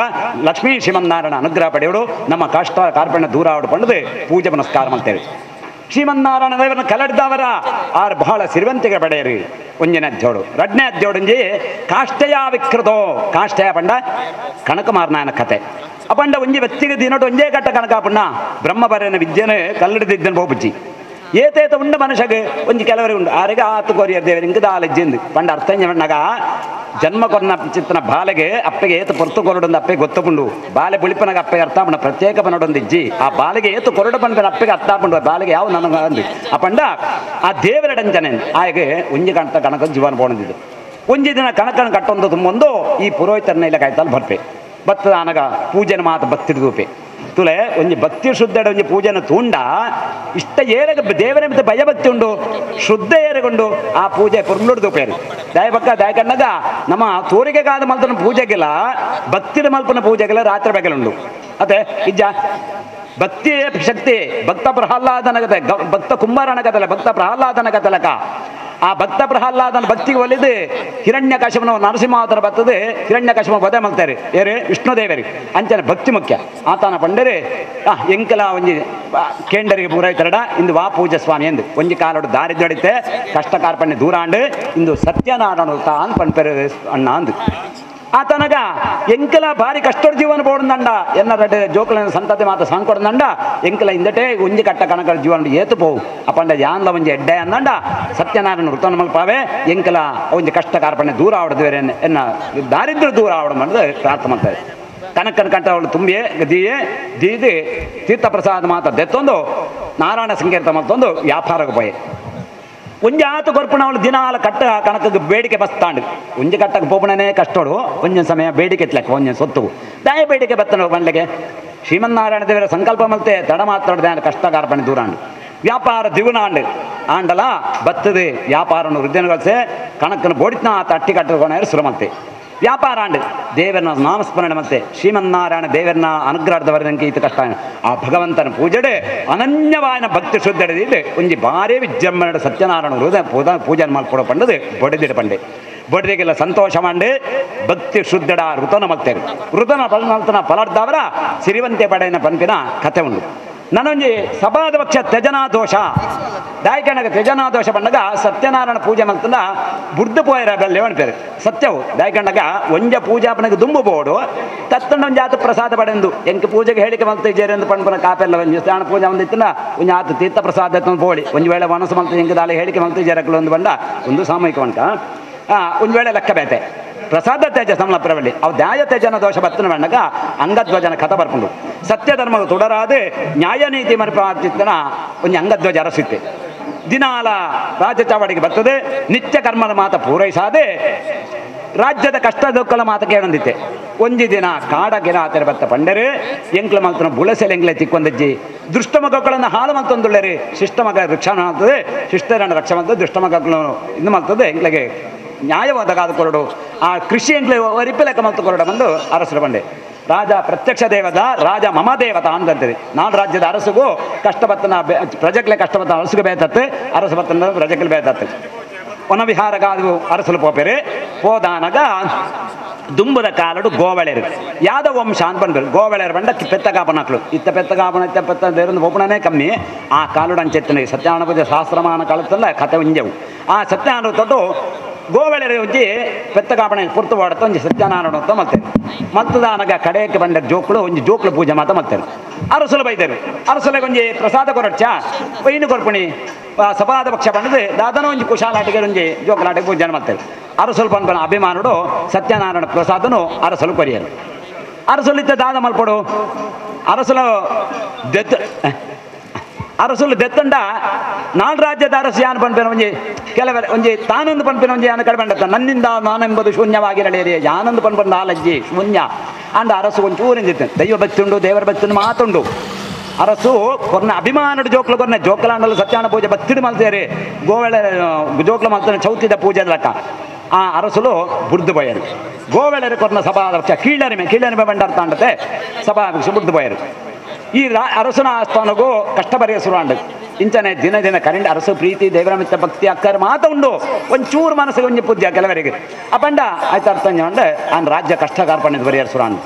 ಲಕ್ಷ್ಮೀ ಶ್ರೀಮನ್ನಾರಾಯಣ ಅನುಗ್ರಹ ಪಡೆಯೋಡು ನಮ್ಮ ಕಷ್ಟ ಕಾರ್ಪಣ್ಯ ದೂರ ಆಡು ಪಂಡದು ಪೂಜೆ ಪುನಸ್ಕಾರ ಮಾಡ್ತೇವೆ. ಶ್ರೀಮನ್ನಾರಾಯಣ ದೇವರನ್ನ ಕಲಡ್ದವರ ಆರು ಬಹಳ ಸಿರಿವಂತಿಗೆ ಪಡೆಯರಿ. ಒಂಜಿನ ಅಜ್ಜೋಡು ರಡ್ನೇ ಅಜ್ಜೋಡಂಜಿ ಕಾಷ್ಟಯ ವಿಕೃತೋ ಕಾಷ್ಟಯ ಪಂಡ ಕನಕಮಾರನಾಯನ ಕತೆ ಅಪಂಡ ಒಂಜಿ ವ್ಯಕ್ತಿಗೆ ದಿನೋಟು ಒಂಜೇ ಕಟ್ಟ ಕನಕಾಪಣ್ಣ ಬ್ರಹ್ಮ ಬರೆಯನ ವಿದ್ಯೆನ ಕಲ್ಲಡಿದ್ದನ್ನು ಬೋಬುಜ್ಜಿ ಏತೇತ ಉಂಡ ಮನುಷ್ಯಗೆ ಒಂಜಿ ಕೆಲವರಿಗೆ ಉಂಡು ಆರಿಗೆ ಆತು ಕೊರಿಯರ್ ದೇವರು ಇಂಕದ ಆಲಜ್ಜಿಂದು ಪಂಡ ಅರ್ಥಂಜಣ್ಣಗ ಜನ್ಮ ಕೊರನ ಚಿತ್ತನ ಬಾಲೆಗೆ ಅಪ್ಪಗೆ ಏತು ಪೊರ್ತು ಕೊರಡೊಂದು ಅಪ್ಪಗೆ ಗೊತ್ತಪುಂಡು ಬಾಲೆ ಬುಳಿಪನಾಗ ಅಪ್ಪಗೆ ಅರ್ಥ ಪಂಡ ಪ್ರತ್ಯೇಕ ಪನೊಡೊಂದು ಇಜ್ಜಿ ಆ ಬಾಲೆಗೆ ಏತು ಕೊರಡ ಪಂಡ ಅಪ್ಪಗೆ ಅರ್ಥ ಪಂಡು ಬಾಲೆಗೆ ಯಾವ ನನಗೆ ಅಂದು ಆ ಪಂಡ ಆ ದೇವರಡಂಜನೆ ಆಯ್ಗೆ ಒಂಜಿ ಕಣತ ಕಣಕ ಜೀವನ ಬೋಣದಿದ್ದು ಒಂಜಿ ದಿನ ಕಣಕನ ಕಟ್ಟೊಂದು ತುಂಬೊಂದು ಈ ಪುರೋಹಿತರನ್ನ ಇಲ್ಲ ಕಾಯ್ತಲ್ಲಿ ಬರ್ಪೆ ಬತ್ತದ ಅನಗ ಪೂಜೆನ ಮಾತು ಭಕ್ತಿಡ್ ರೂಪೆ ತುಲೆ ಒಂಜಿ ಭಕ್ತಿ ಶುದ್ಧಡ ಒಂಜಿ ಪೂಜೆನ ತೂಂಡ ಇಷ್ಟ ಏರಗ ದೇವರ ಮಿತ ಭಯಭಕ್ತಿ ಉಂಡು ಶುದ್ಧ ಏರಗೊಂಡು ಆ ಪೂಜೆ ಪುರ್ನುಡ್ ದೂಪೇರು ದಾಯ ಪಕ್ಕ ದಾಯ ಕಣ್ಣಗ ನಮ್ಮ ತೋರಿಗೆ ಕಾದ ಮಲ್ಪನ ಪೂಜೆಗೆಲ್ಲ ಭಕ್ತಿನ ಮಲ್ಪನ ಪೂಜೆಗೆಲ್ಲ ರಾತ್ರಿ ಬೆಗಲುಂಡು ಅದೇ ಇಜ್ಜ ಭಕ್ತಿ ಶಕ್ತಿ ಭಕ್ತ ಪ್ರಹ್ಲಾದನ ಕತೆ ಭಕ್ತ ಕುಂಬಾರನ ಕಥಲೆ ಭಕ್ತ ಪ್ರಹ್ಲಾದನ ಕಥಲಕ ಆ ಭಕ್ತ ಪ್ರಹ್ಲಾದನ ಭಕ್ತಿಗೆ ಒಲಿದು ಹಿರಣ್ಯಕಶಿಪನ ನರಸಿಂಹಾವತಾರ ಬರ್ತದೆ ಹಿರಣ್ಯಕಶಿಪ ವಧೆ ಮಾಡ್ತಾರೆ ಏರು ವಿಷ್ಣುದೇವರಿ ಅಂಚನೆ ಭಕ್ತಿ ಮುಖ್ಯ ಆತನ ಪಂಡರೆ ಎಂಕಲ ಒಂಜಿ ಕೇಂಡರಿಗೆ ಪೂರೈತರಡ ಇಂದು ವಾ ಪೂಜೆ ಸ್ವಾಮಿ ಎಂದು ಒಂಜಿ ಕಾಲೋಡು ದಾರಿ ದೊಡಿತೆ ಕಷ್ಟ ಕಾರ್ಪಣ್ಯ ದೂರಾಂಡು ಇಂದು ಸತ್ಯನಾರಾಯಣ ತಾನ್ ಪಂಪೆರು ಅಣ್ಣ ಅಂದು ಆತನಗ ಎಂಕಲ ಭಾರಿ ಕಷ್ಟದ ಜೀವನ ಬೋಡಂದಂಡ ಎನ್ನ ರೆಡ್ಡೆ ಜೋಕಲ ಸಂತತಿ ಮಾತ ಸಾಂಕೊಡಂದಂಡ ಎಂಕಲ ಇಂದಟೇ ಒಂಜಿ ಕಟ್ಟ ಕನಕ ಜೀವನ ಏತು ಪೋವು ಅಪ್ಪಂಡ ಯಾನ್ಲ ಒಂಜಿ ಎಡ್ಡೆ ಅಂದಂಡ ಸತ್ಯನಾರಾಯಣ ವೃತ್ತನ ಮಲ್ಪಾವೆ ಎಂಕಲ ಒಂಜಿ ಕಷ್ಟ ಕಾರ್ಪಣ್ಯ ದೂರ ಆವಡದೇವೆ ಎನ್ನ ದಾರಿದ್ರ ದೂರ ಆವಡ ಮಾಡಿದ್ರೆ ಪ್ರಾರ್ಥನೆ ಮಾಡ್ತಾರೆ ಕನಕನ ಕಂಠ ಅವಳು ತುಂಬಿಯೇ ದೀಯೆ ದೀದಿ ತೀರ್ಥಪ್ರಸಾದ ಮಾತ ದೆತ್ತೊಂದು ನಾರಾಯಣ ಸಂಕೀರ್ತ ಮತ್ತೊಂದು ವ್ಯಾಪಾರಕ್ಕೆ ಪೋಯೆ ಒಂಜಿ ಆತು ಕೊರ್ಪುಣ ಅವಳು ದಿನಾಲ ಕಟ್ಟ ಕಣಕ್ಕೆ ಬೇಡಿಕೆ ಬಸ್ತಾಂಡು ಒಂಜಿ ಕಟ್ಟಕ್ಕೆ ಪೋಪಣನೇ ಕಷ್ಟೋಡು ಒಂಜೊಂದು ಸಮಯ ಬೇಡಿಕೆ ಎತ್ತಲಕ್ಕೆ ಒಂಜೊಂದು ಸೊತ್ತು ದಯ ಬೇಡಿಕೆ ಬತ್ತನು ಬಂಡ್ಲೆಗೆ ಶ್ರೀಮನ್ನಾರಾಯಣ ದೇವರ ಸಂಕಲ್ಪ ಮಲ್ತೆ ತಡ ಮಾತಾಡ್ದೆ ಕಷ್ಟ ಕಾರ್ಪಣೆ ದೂರಾಂಡು ವ್ಯಾಪಾರ ದಿಗುನಾಂಡು ಆಂಡಲ ಬತ್ತದು ವ್ಯಾಪಾರನು ವೃದ್ಧಿನಗೊಳಿಸಿ ಕಣಕ್ಕನ್ನು ಬೋಡಿತ್ನ ಆತ ಅಟ್ಟಿ ಕಟ್ಟಕೊಂಡ ಶುರು ಮಲ್ತೆ ವ್ಯಾಪಾರ ಆಂಡು ದೇವರನ್ನ ನಾಮಸ್ಮರಣೆ ಮತ್ತೆ ಶ್ರೀಮನ್ನಾರಾಯಣ ದೇವರನ್ನ ಅನುಗ್ರಹದವರೆದಂಗೆ ಈತ ಕಷ್ಟ ಆ ಭಗವಂತನ ಪೂಜೆಡೆ ಅನನ್ಯವಾಯನ ಭಕ್ತಿ ಶುದ್ಧಡಿದ್ದು ಒಂಜಿ ಭಾರಿ ವಿಜೃಂಭಣೆ ಸತ್ಯನಾರಾಯಣ ಹೃದಯ ಪೂಜೆ ಮಾಡ್ಕೊಡೋ ಪಂಡದು ಬಡಿದಿಡ ಪಂಡೆ ಬಡಿದೆಗೆಲ್ಲ ಸಂತೋಷ ಮಾಡಿ ಭಕ್ತಿ ಶುದ್ಧಡ ಋತನ ಮಲ್ತೇರು ಋತನ ಫಲನ ಫಲಾರ್ಧವರ ಸಿರಿವಂತೆ ಪಡೆಯನ ಪಂಪಿನ ಕಥೆ ಉಂಟು ನನೊಂಜಿ ಸಭಾದ ಪಕ್ಷ ತ್ಯಜನಾ ದೋಷ ದಾಯಕಣ್ಣಗ ತ್ಯಜನಾ ದೋಷ ಬಂದಾಗ ಸತ್ಯನಾರಾಯಣ ಪೂಜೆ ಮಲ್ತಂದ ಬುರ್ದು ಪೋಯರ ಲೇವಣ್ಪೇರು ಸತ್ಯವು ದಾಯಕಣ್ಣಗ ಒಂಜ ಪೂಜಾಪನಗೆ ದುಂಬು ಬೋಡು ತತ್ತಂಡ ಒಂಜಿ ಆತು ಪ್ರಸಾದ ಪಡೆಂದು ಎಂಕ ಪೂಜೆಗೆ ಹೇಳಿಕೆ ಮಲ್ತ ಜೇರೆಂದು ಪಂಪನ ಕಾಪೆಲ್ಲ ಒಂಜಿ ಸ್ನಾನ ಪೂಜೆ ಒಂದಿತ್ತನ ಒಂಜಿ ಆತು ತೀರ್ಥ ಪ್ರಸಾದ ಬೋಡಿ ಒಂದು ವೇಳೆ ಮನಸ್ಸು ಮಲ್ತ ಎಂಕ ದಾಳಿ ಹೇಳಿಕೆ ಮಲ್ತ ಜೇರಕಲು ಒಂದು ಬಂಡ ಒಂದು ಸಾಮೂಹಿಕ ಉಂಟ ಒಂದು ವೇಳೆ ಲೆಕ್ಕ ಬೇತೆ ಪ್ರಸಾದ ತೇಜ ಸಮಲ ಪ್ರವಳ್ಳಿ ಅವು ದ್ಯಾಯ ತೇಜನ ದೋಷ ಬತ್ತನ ಬಂಡಗ ಅಂಗಧ್ವಜನ ಕಥ ಬರ್ಕೊಂಡು ಸತ್ಯ ಧರ್ಮ ತುಡರಾದೆ ನ್ಯಾಯ ನೀತಿ ಮರ್ಪಾಚಿತ್ತನ ಒಂದು ಅಂಗಧ್ವಜ ಅರಸಿತ್ತೆ ದಿನಾಲ ರಾಜ್ಯ ಚಾವಡಿಗೆ ಬರ್ತದೆ ನಿತ್ಯ ಕರ್ಮದ ಮಾತ ಪೂರೈಸಾದೆ ರಾಜ್ಯದ ಕಷ್ಟ ದುಃಖಲ ಮಾತ ಕೇಳಂದಿತ್ತೆ ಒಂಜಿ ದಿನ ಕಾಡಗಿನ ಆತರ ಬತ್ತ ಪಂಡರೆ ಎಂಕ್ಲ ಮಲ್ತನ ಬುಳಸೆಲೆ ಎಂಗ್ಲೆ ತಿಕ್ಕೊಂದಜ್ಜಿ ದುಷ್ಟ ಮಕ್ಕಳನ್ನು ಹಾಳು ಮಲ್ತೊಂದುಳ್ಳರಿ ಶಿಷ್ಟ ಮಗ ರಕ್ಷಣೆ ಆಗ್ತದೆ ಶಿಷ್ಟರನ್ನು ರಕ್ಷಣೆ ಮಾಡ್ತದೆ ದುಷ್ಟ ಮಕ್ಕಳು ಇದು ಮಾಡ್ತದೆ ಎಂಗ್ಲೆಗೆ ನ್ಯಾಯವಾದ ಕಾದು ಕೊರಡು ಆ ಕೃಷಿ ಎಂಗ್ಲೆ ರಿಪ್ಪಲೆಕ್ಕ ಮಲ್ತು ಕೊರಡ ಬಂದು ಅರಸರು ಬಂಡೆ ರಾಜ ಪ್ರತ್ಯಕ್ಷ ದೇವದ ರಾಜ ಮಮ ದೇವತ ಅಂತಂತದೆ ನಾನು ರಾಜ್ಯದ ಅರಸಿಗೂ ಕಷ್ಟಪತ್ತನ ಪ್ರಜೆಗಳೇ ಕಷ್ಟಪತ್ತ ಅರಸಿಗೆ ಬೇತತ್ತೆ ಅರಸ ಬತ್ತನ ಪ್ರಜೆಗಳು ಬೇತತ್ತೆ ವನವಿಹಾರಗಾದು ಅರಸಲು ಪೋಪೆರೆ ಹೋದಾನಗ ದುಂಬದ ಕಾಲಡು ಗೋವಳೆರು ಯಾದವ ವಂಶ ಅಂತ ಬಂದರು ಗೋವಳೆರು ಬಂಡ ಪೆತ್ತಗಾಪನಕ್ಳು ಇತ್ತ ಪೆತ್ತಗಾಪನ ಇತ್ತ ಪೆತ್ತ ದೇವರನ್ನು ಒಬ್ಬನೇ ಕಮ್ಮಿ ಆ ಕಾಲುಡು ಅಂಚೆತ್ತನೆ ಸತ್ಯನಾರಾಯಣ ಪೂಜೆ ಸಹಸ್ರಮಾನ ಕಾಲತ್ತಲ್ಲ ಕಥೆ ಉಂಜೆವು ಆ ಸತ್ಯನಾರಾಯಣ ತೊಟ್ಟು ಗೋವಳೆರೆ ಒಂಜಿ ಪೆತ್ತಗಾಪಣೆ ಪುರ್ತು ಓಡತ್ತ ಒಂಜಿ ಸತ್ಯನಾರಾಯಣ ಅಂತ ಮಲ್ತೇನೆ ಮಲ್ತದಾನಗ ಕಡೆಯಕ್ಕೆ ಬಂದ ಜೋಕ್ಳು ಒಂಜಿ ಜೋಕ್ಳು ಪೂಜೆ ಮಾತ ಮಲ್ತೇನೆ ಅರಸಲು ಬೈದರು ಅರಸಲಿಗೆ ಒಂಜಿ ಪ್ರಸಾದ ಕೊರಡ್ಚ ಬೈನು ಕೊರ್ಪಣಿ ಸಭಾದ ಪಕ್ಷ ಬಂಡದು ದಾದನ ಒಂಜಿ ಕುಶಾಲಾಟಿಗೆ ಒಂಜಿ ಜೋಕಲಾಟಿಗೆ ಪೂಜೆ ಮಾಡ್ತೇವೆ ಅರಸಲು ಪಂಪನ ಅಭಿಮಾನುಡು ಸತ್ಯನಾರಾಯಣ ಪ್ರಸಾದನು ಅರಸಲು ಕೊರಿಯರು ಅರಸಲಿದ್ದ ದಾದ ಮಲ್ಪಡು ಅರಸಲು ಅರಸಲು ದೆತ್ತಂಡ ನಾಡು ರಾಜ್ಯದ ಅರಸು ಯಾನು ಪಂಪಿನ ಒಂಜಿ ಕೆಲವರ ಒಂಜಿ ತಾನೊಂದು ಪಂಪಿನ ಒಂಜಿ ಯಾನ ಕಡೆ ಬಂಡತ್ತ ನನ್ನಿಂದ ನಾನೆಂಬುದು ಶೂನ್ಯವಾಗಿರಲೇರಿ ಯಾನೊಂದು ಪಂಪನ ನಾಲಜ್ಜಿ ಶೂನ್ಯ ಅಂಡ ಅರಸು ಒಂಚೂರಿಂದಿತ್ತು ದೈವ ಭಕ್ತಿ ಉಂಡು ದೇವರ ಭಕ್ತಿ ಮಾತುಂಡು ಅರಸು ಕೊರ್ನ ಅಭಿಮಾನದ ಜೋಕ್ಲು ಕೊರ್ನೆ ಜೋಕಲಾಂಡಲು ಸತ್ಯನಾರಾಯಣ ಪೂಜೆ ಭಕ್ತಿಡು ಮಲ್ತೇರಿ ಗೋವೆಳೆ ಜೋಕ್ಲು ಮಲ್ತಾನೆ ಚೌತಿದ ಪೂಜೆ ಲೆಕ್ಕ ಆ ಅರಸಲು ಬುರ್ದು ಬಯರು ಗೋವೆಳೆರು ಕೊರ್ನ ಸಭಾಧ್ಯಕ್ಷ ಕೀಳರಿಮೆ ಬಂಡರ್ತ ಅಂಡತೆ ಸಭಾಧ್ಯಕ್ಷ ಬುರ್ದು ಬಯರು ಈ ಅರಸನ ಆಸ್ಥಾನಗೂ ಕಷ್ಟ ಬರೆಯ ಸುರಾಂಡು ಇಂಚನೆ ದಿನ ದಿನ ಕರೆಂಟ್ ಅರಸು ಪ್ರೀತಿ ದೇವರ ಮಿತ್ತ ಭಕ್ತಿ ಅಕ್ಕರ ಮಾತ ಉಂಡು ಒಂಚೂರು ಮನಸ್ಸಿಗೆ ಒಂಜಿ ಪೂಜ್ಯ ಕೆಲವರಿಗೆ ಅಪಂಡ ಆಯ್ತು ಅರ್ಥ ಅಂಜ ಆನ್ ರಾಜ್ಯ ಕಷ್ಟ ಕಾರ್ಪಣ್ಯದ ಬರೆಯರು ಸುರಾಂಡು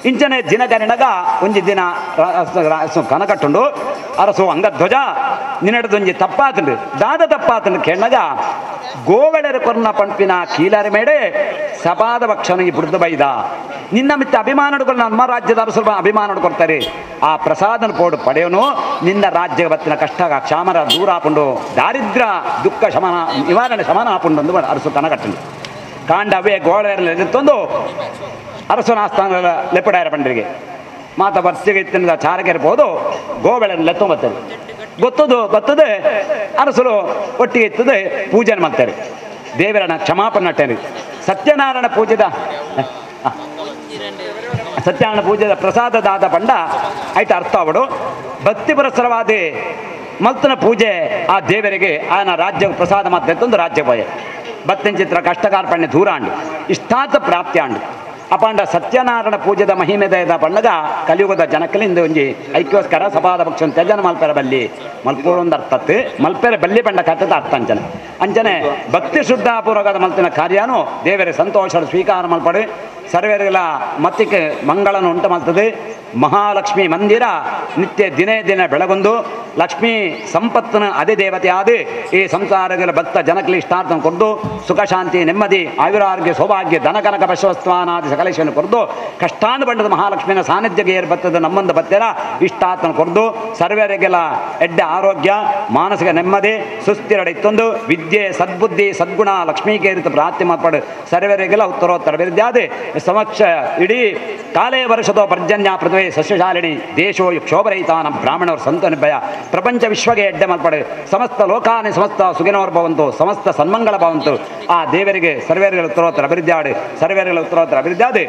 ಇಂಚನೆ ದಿನ ಕರೆಂಡಗ ಒಂಜಿ ದಿನ ಕನಕಟ್ಟುಂಡು ಅರಸು ಅಂಗಧ್ವಜ ನಿನ್ನಡದೊಂಜಿ ತಪ್ಪಾತಂಡು ದಾದ ತಪ್ಪಾತಂಡು ಕೆಣ್ಣಗ ಗೋವೆಳೆರ ಕೊರ್ನ ಪಂಪಿನ ಕೀಲಾರಿ ಮೇಡೆ ಸಪಾದ ಭಕ್ಷನಿಗೆ ಬುಡ್ದು ಬೈದ ನಿನ್ನ ಮಿತ್ತ ಅಭಿಮಾನಗಳು ನಮ್ಮ ರಾಜ್ಯದ ಅರಸರು ಅಭಿಮಾನ ಕೊಡ್ತಾರೆ ಆ ಪ್ರಸಾದನ ಪೋಡು ಪಡೆಯೋನು ನಿನ್ನ ರಾಜ್ಯ ಬತ್ತಿನ ಕಷ್ಟ ಕ್ಷಾಮರ ದೂರ ಹಾಕೊಂಡು ದಾರಿದ್ರ್ಯ ದುಃಖ ಶಮನ ನಿವಾರಣೆ ಶಮನ ಹಾಕೊಂಡು ಒಂದು ಅರಸು ಕನಕಟ್ಟುಂಡು ಕಾಂಡವೇ ಗೋಳೆರಲ್ಲಿ ಎತ್ತೊಂದು ಅರಸನ ಆಸ್ಥಾನ ಲೆಪ್ಪಡಾಯರ ಪಂಡರಿಗೆ ಮಾತ ಬರ್ಸಿಗೆ ಇತ್ತಿನ ಚಾರಕೆ ಇರ್ಬೋದು ಗೋಬೆಳೆಯನ್ನು ಲೆತ್ತೊಂಬತ್ತರು ಗೊತ್ತದು ಅರಸರು ಒಟ್ಟಿಗೆ ಇತ್ತದೆ ಪೂಜೆ ಮಾಡ್ತಾರೆ ದೇವರನ್ನ ಕ್ಷಮಾಪಣೆ ನಟ್ಟೇರಿ ಸತ್ಯನಾರಾಯಣ ಪೂಜೆದ ಸತ್ಯನಾರಾಯಣ ಪೂಜೆದ ಪ್ರಸಾದದಾದ ಪಂಡ ಐಟ ಅರ್ಥ ಅವಡು ಭಕ್ತಿ ಪುರಸ್ಸರವಾದ ಮಲ್ತನ ಪೂಜೆ ಆ ದೇವರಿಗೆ ಆಯನ ರಾಜ್ಯ ಪ್ರಸಾದ ಮಾತ್ರ ರಾಜ್ಯ ಪೋಯೆ ಬತ್ತಿನ ಚಿತ್ರ ಕಷ್ಟಕಾರ್ಪಣ್ಯ ದೂರಾಂಡು ಇಷ್ಟಾರ್ಥ ಪ್ರಾಪ್ತಿಯಾಂಡು ಅಪಾಂಡ ಸತ್ಯನಾರಾಯಣ ಪೂಜೆದ ಮಹಿಮೆದ ಪಂಡಗ ಕಲಿಯುಗದ ಜನಕಲಿಂದ ಒಂಜಿ ಐಕ್ಯೋಸ್ಕರ ಸಪಾದ ಪಕ್ಷ ತ್ಯಜನ ಮಲ್ಪೆರ ಬಲ್ಲಿ ಮಲ್ಪೋಳೊಂದು ಅರ್ಥತ್ತು ಮಲ್ಪೆರ ಬಲ್ಲಿ ಪಂಡ ಕಥದ ಅರ್ಥ ಅಂಚನೆ ಭಕ್ತಿ ಶುದ್ಧಾಪೂರ್ವಕದ ಮಲ್ತಿನ ಕಾರ್ಯನು ದೇವರ ಸಂತೋಷ ಸ್ವೀಕಾರ ಮಲ್ಪಡು ಸರ್ವೇರಿಗೆಲ್ಲ ಮತ್ತಿಗೆ ಮಂಗಳನ ಉಂಟು ಮಾಡ್ತದೆ ಮಹಾಲಕ್ಷ್ಮಿ ಮಂದಿರ ನಿತ್ಯ ದಿನೇ ದಿನ ಬೆಳಗೊಂದು ಲಕ್ಷ್ಮೀ ಸಂಪತ್ತಿನ ಅಧಿದೇವತೆ ಆದ ಈ ಸಂಸಾರಗಳ ಭಕ್ತ ಜನಕಲಿ ಇಷ್ಟಾರ್ಥ ಕೊರ್ದು ಸುಖ ಶಾಂತಿ ನೆಮ್ಮದಿ ಆಯುರಾರೋಗ್ಯ ಸೌಭಾಗ್ಯ ಧನಕನಕ ಪಶುವಸ್ತ್ವಾನಾದಿ ಸಕಲೇಶವನ್ನು ಕೊರ್ದು ಕಷ್ಟಾನು ಬಂಡದ ಮಹಾಲಕ್ಷ್ಮಿನ ಸಾನ್ನಿಧ್ಯಗೆ ಏರ್ಬರ್ತದೆ ನಮ್ಮಂದು ಬತ್ತೆರ ಇಷ್ಟಾರ್ಥನ ಕೊರ್ದು ಸರ್ವೇರಿಗೆಲ್ಲ ಎಡ್ಡೆ ಆರೋಗ್ಯ ಮಾನಸಿಕ ನೆಮ್ಮದಿ ಸುಸ್ಥಿರ ಇತ್ತೊಂದು ವಿದ್ಯೆ ಸದ್ಬುದ್ಧಿ ಸದ್ಗುಣ ಲಕ್ಷ್ಮೀಗೆ ಇರುತ್ತೆ ಪ್ರಾರ್ಥನೆ ಮಾಡ್ಪಾಡು ಸರ್ವೇರಿಗೆಲ್ಲ ಉತ್ತರೋತ್ತರ ವಿರುದ್ಧಾದೆ ಸಮಕ್ಷ ಇಡೀ ಕಾಲೇ ವರ್ಷದೋ ಪರ್ಜನ್ಯ ಪೃಥ್ವೇ ಸಸ್ಯಶಾಲಿನಿ ದೇಶೋ ಕ್ಷೋಭರಹಿತಾನ ಬ್ರಾಹ್ಮಣವರು ಸಂತ ನಿರ್ಭಯ ಪ್ರಪಂಚ ವಿಶ್ವಗೆ ಎಡ್ಡೆ ಮಲ್ಪಡೆ ಸಮಸ್ತ ಲೋಕಾನಿ ಸಮಸ್ತ ಸುಖಿನವರು ಭವಂತು ಸಮಸ್ತ ಸನ್ಮಂಗಳ ಭವಂತು ಆ ದೇವರಿಗೆ ಸರ್ವೇರಿಗಳ ಉತ್ತರೋತ್ತರ ಅಭಿವೃದ್ಧಿ ಆಡಿ ಸರ್ವೇರಿಗಳ ಉತ್ತರೋತ್ತರ ಅಭಿವೃದ್ಧಿ ಆಡಿ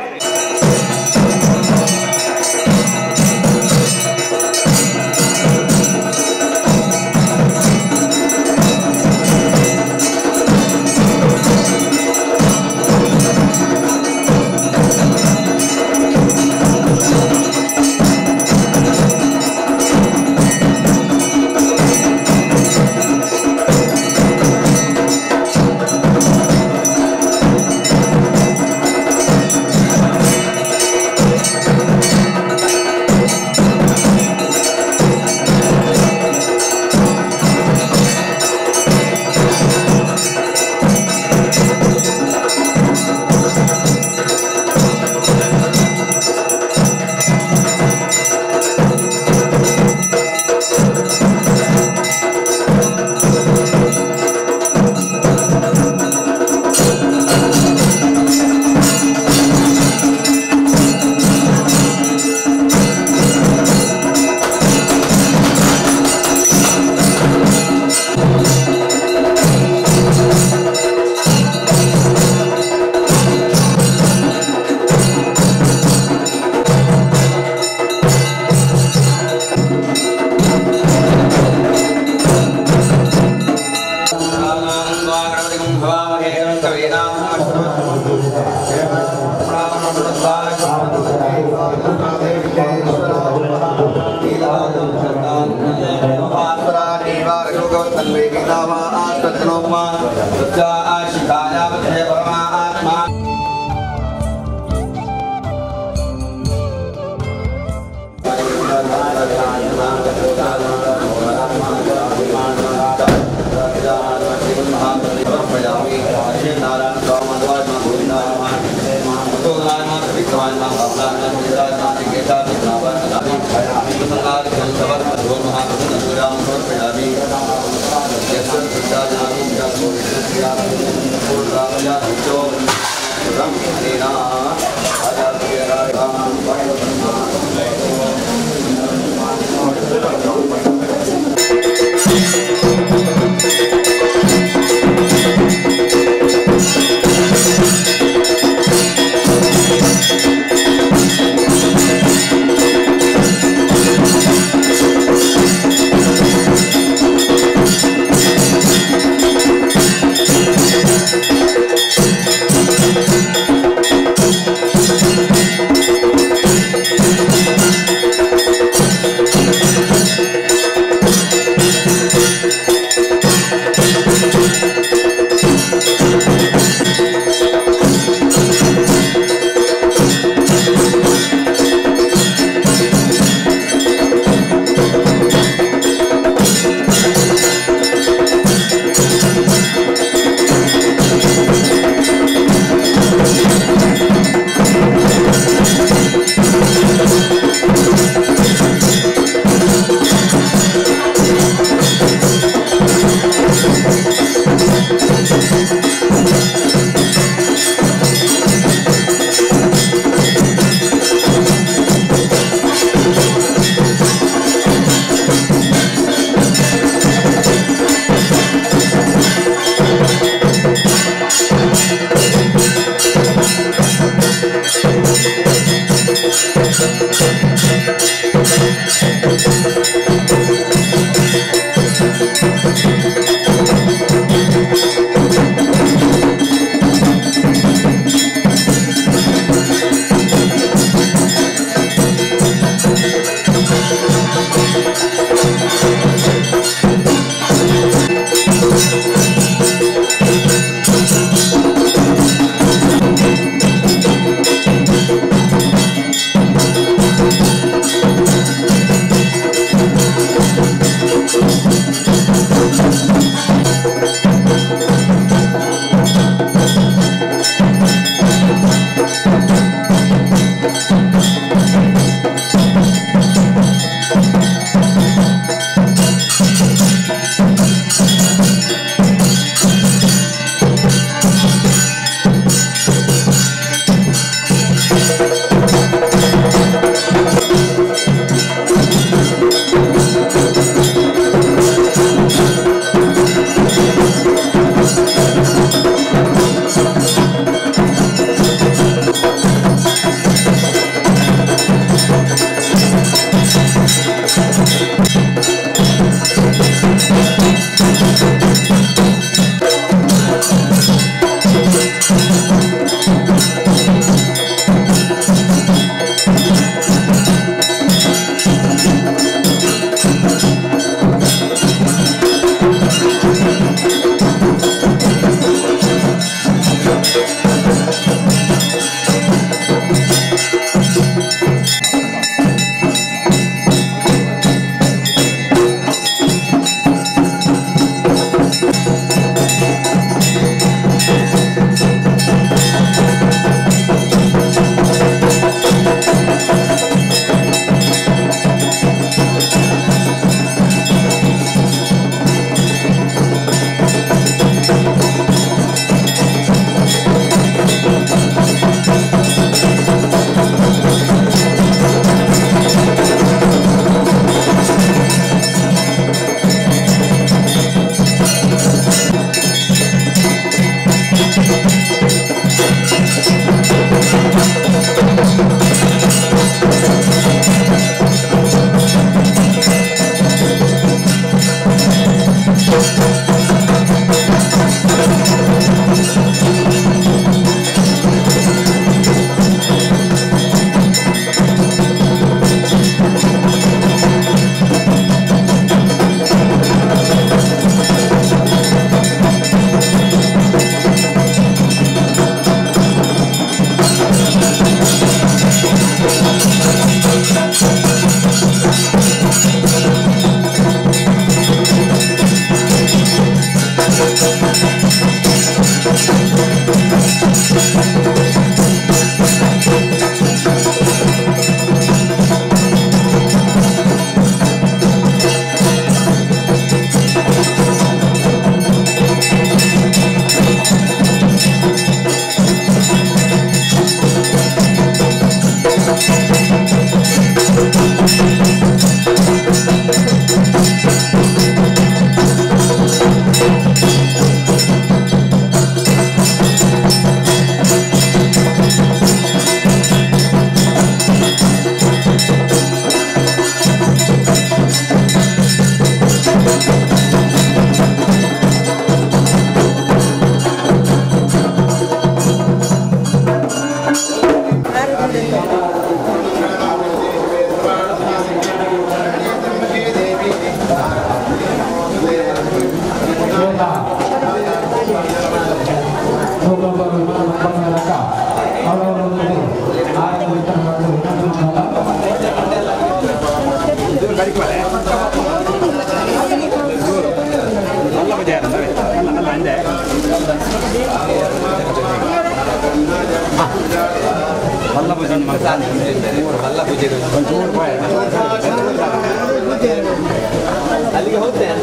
ಅಲ್ಲಿಗೆ ಹೋಗ್ತೇನೆ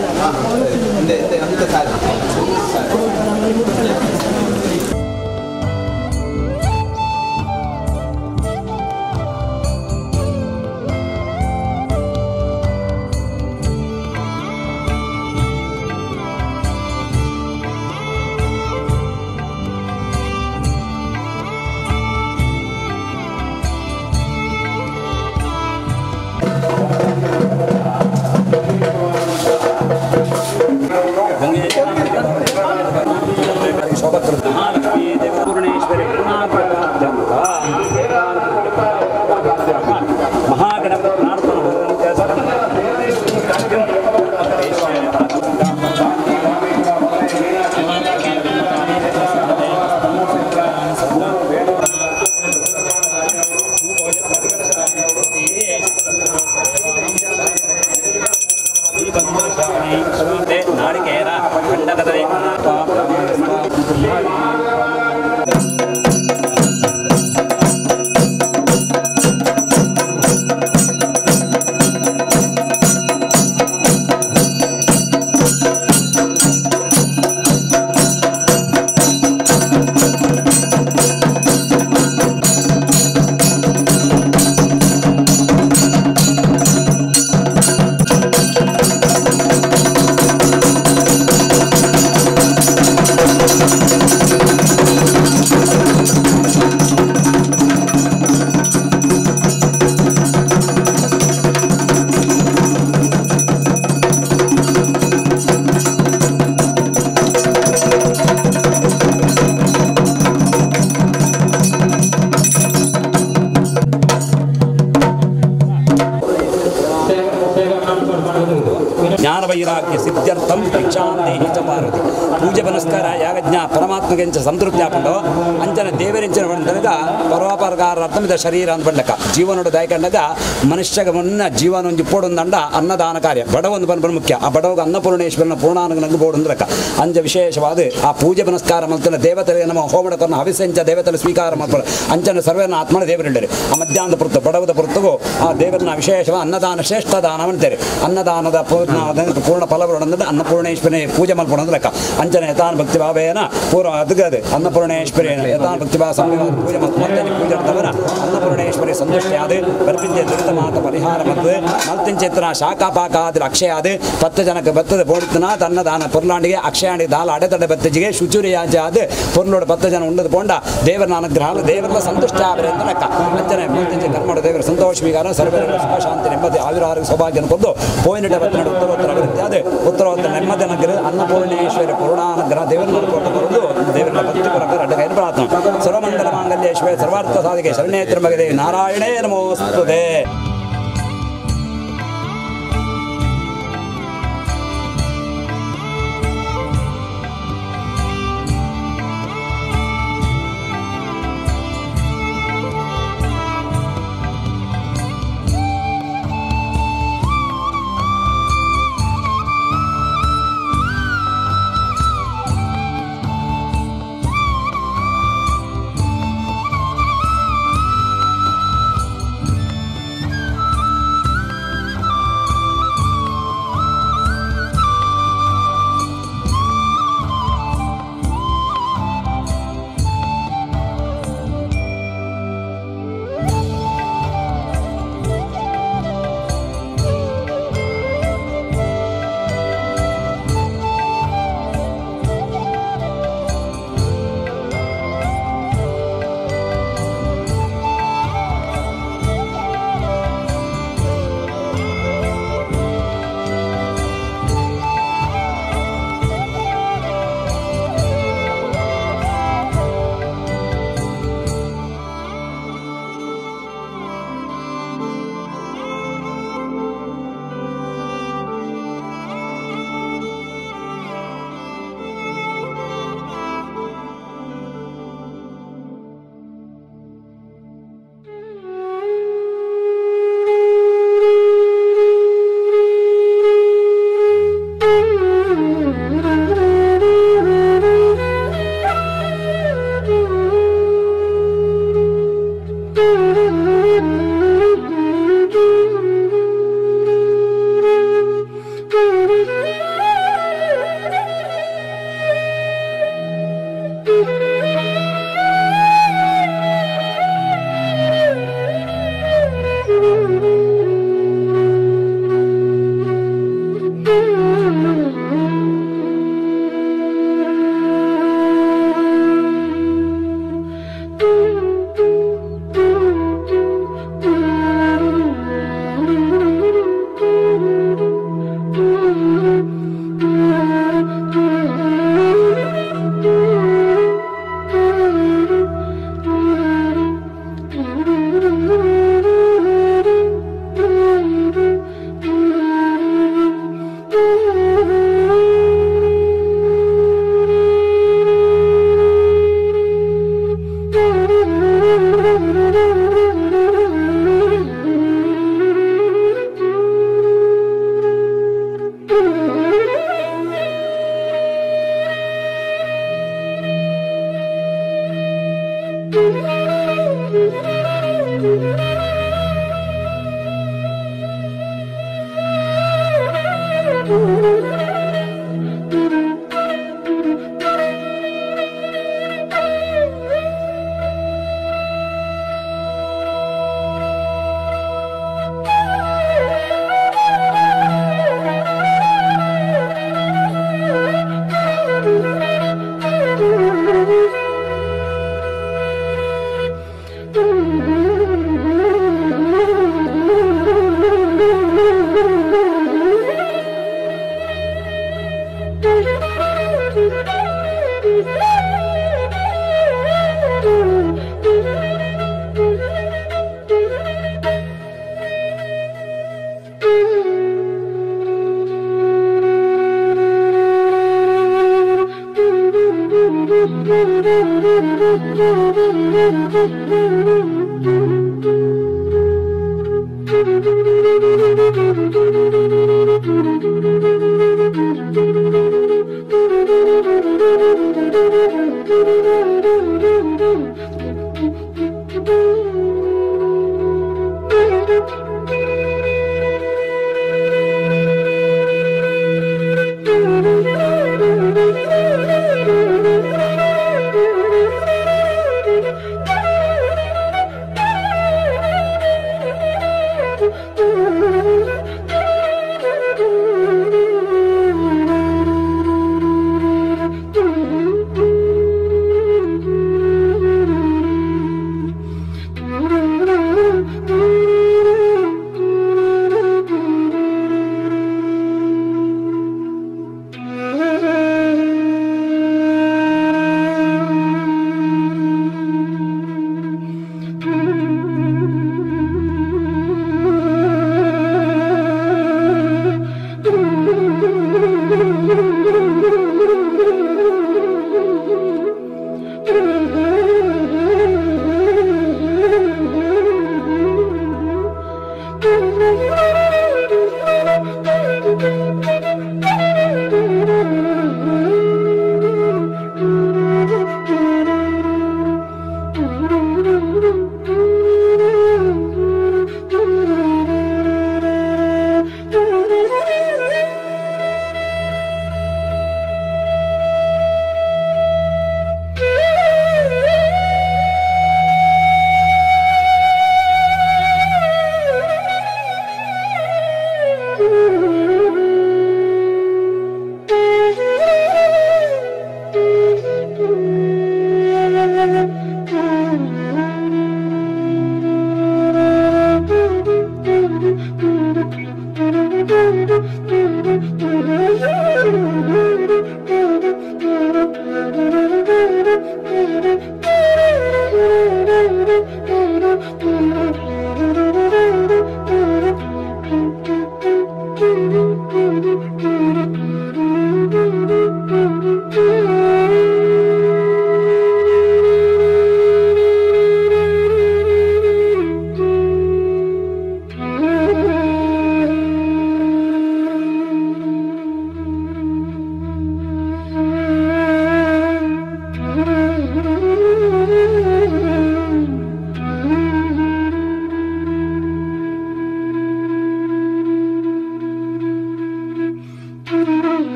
ಅಂತ ಸಾಕು. ಜ್ಞಾನವೈರಾಗ್ಯ ಸಿದ್ಧ್ಯರ್ಥಂ ಭಿಕ್ಷಾಂದೇಹಿ ಚ ಪಾರ್ವತಿ. ಪೂಜೆ ಪುನಸ್ಕಾರ ಯಾಗಜ್ಞ ಪರಮಾತ್ಮಗೆಂಚ ಸಂತೃಪ್ತಿ ಹಾಕೊಂಡು ಅಂಚನ ದೇವರಿಂಚನ ಬಂದಾಗ ಪರೋಪಕಾರಾರ್ಥಂ ಇದ ಶರೀರ ಅಂತ ಬಂಡಕ ಜೀವನೋಡು ದಾಯ್ಕೊಂಡಾಗ ಮನುಷ್ಯಗೆ ಮುನ್ನ ಜೀವನ ಒಂದು ಪೋಡೊಂದಂಡ ಅನ್ನದಾನ ಕಾರ್ಯ ಬಡವೊಂದು ಬಂದು ಮುಖ್ಯ. ಆ ಬಡವಗೆ ಅನ್ನಪೂರ್ಣೇಶ್ವರನ ಪೂರ್ಣಾನುಗನಂಗೆ ಬೋಡಂದ್ರಕ ಅಂಚ ವಿಶೇಷವಾದ ಆ ಪೂಜೆ ಪುನಸ್ಕಾರ ಮಲ್ತನ ದೇವತೆಗೆ ನಮ್ಮ ಹೋಮಡಕನ್ನು ಹವಿಸಂಚ ದೇವತೆల ಸ್ವೀಕಾರ ಮಾಡ್ತಾರೆ. ಅಂಚನ ಸರ್ವೇನ ಆತ್ಮನ ದೇವರಿಳ್ಳರು ಆ ಮಧ್ಯಾಹ್ನದ ಪುರ್ತು ಬಡವದ ಪುರ್ತಗೂ ಆ ದೇವರನ್ನ ವಿಶೇಷವಾಗಿ ಅನ್ನದಾನ ಶ್ರೇಷ್ಠ ದಾನ ಅಂತಾರೆ. ಅನ್ನದಾನದ ಪೂರ್ಣ ಫಲವನ್ನಂದ್ರೆ ಅನ್ನಪೂರ್ಣೇಶ್ವರಿ ಪೂಜೆ ಮಲ್ಪೊಂದು ಲೆಕ್ಕ. ಅಂಚನೆ ಯಥಾನ್ ಭಕ್ತಿ ಭಾವೇನ ಪೂರ್ವ ಅದಗದೆ ಅನ್ನಪೂರ್ಣೇಶ್ವರಿ ಯಥಾನ್ ಭಕ್ತಿ ಭಾವ ಸಂಭವ ಪೂಜೆ ಮತ್ತೆ ಪೂಜೆ ಮಾಡ್ತವರ ಅನ್ನಪೂರ್ಣೇಶ್ವರಿ ಸಂತುಷ್ಟಿ ಆದ ಬರ್ಪಿಂಚೆ ದುರಿತ ಮಾತ ಪರಿಹಾರ ಮತ್ತು ಮಲ್ತಿಂಚೆತ್ತನ ಶಾಖಾಪಾಕಾದ ಅಕ್ಷಯ ಆದ 10 ಜನಕ್ಕೆ ಬತ್ತದ ಬೋಡಿತನಾಥ ಅನ್ನದಾನ ಪುರ್ಲಾಂಡಿಗೆ ಅಕ್ಷಯಾಂಡಿಗೆ ದಾಲ ಅಡೆತಡೆ ಬತ್ತಜಿಗೆ ಶುಚುರಿ ಯಾಜ ಆದ ಪುರ್ಲೋಡು 10 ಜನ ಉಂಡದ ಪೋಂಡ ದೇವರ ಅನುಗ್ರಹ ದೇವರ ಸಂತುಷ್ಟ ಆದ್ರೆ ಅಂತ ಲೆಕ್ಕ. ಅಂಚನೆ ಮೂರ್ತಿಂಚೆ ಕರ್ಮಡ ದೇವರ ಸಂತೋಷ ವಿಕಾರ ಸರ್ವರ ಸುಖ ಶಾಂತಿ ನೆಮ್ಮದಿ ಆಯುರಾರೋಗ್ಯ ಸೌಭಾಗ್ಯ ಕೊಂದು ಪೋಯಿನ ಬತ್ತನಡು ಉತ್ತರೋತ್ತರ ಅಭಿವೃದ್ಧಿ ಆದ ಉತ್ತರೋತ್ತರ ನೆಮ್ಮದಿ ನಗರ ಅನ್ನಪೂರ್ಣೇಶ್ವರಿ ಪೂರ್ಣಾನುಗ್ರಹ ದೇವರ ನೋಡಿಕೊಂಡು ಬರುವುದು ದೇವರ ಭಕ್ತಿ ಪರಕರ ಅಡ್ಡ ಕೈನ ಪ್ರಾರ್ಥನೆ. ಸರ್ವಮಂಗಲ ಮಾಂಗಲ್ಯೇಶ್ವರ ಸರ್ವಾರ್ಥ ಸಾಧಿಕೆ ಶರಣ್ಯೇ ತ್ರ್ಯಂಬಕೆ ದೇವಿ ನಾರಾಯಣೇ ನಮೋಸ್ತುತೆ. Thank you.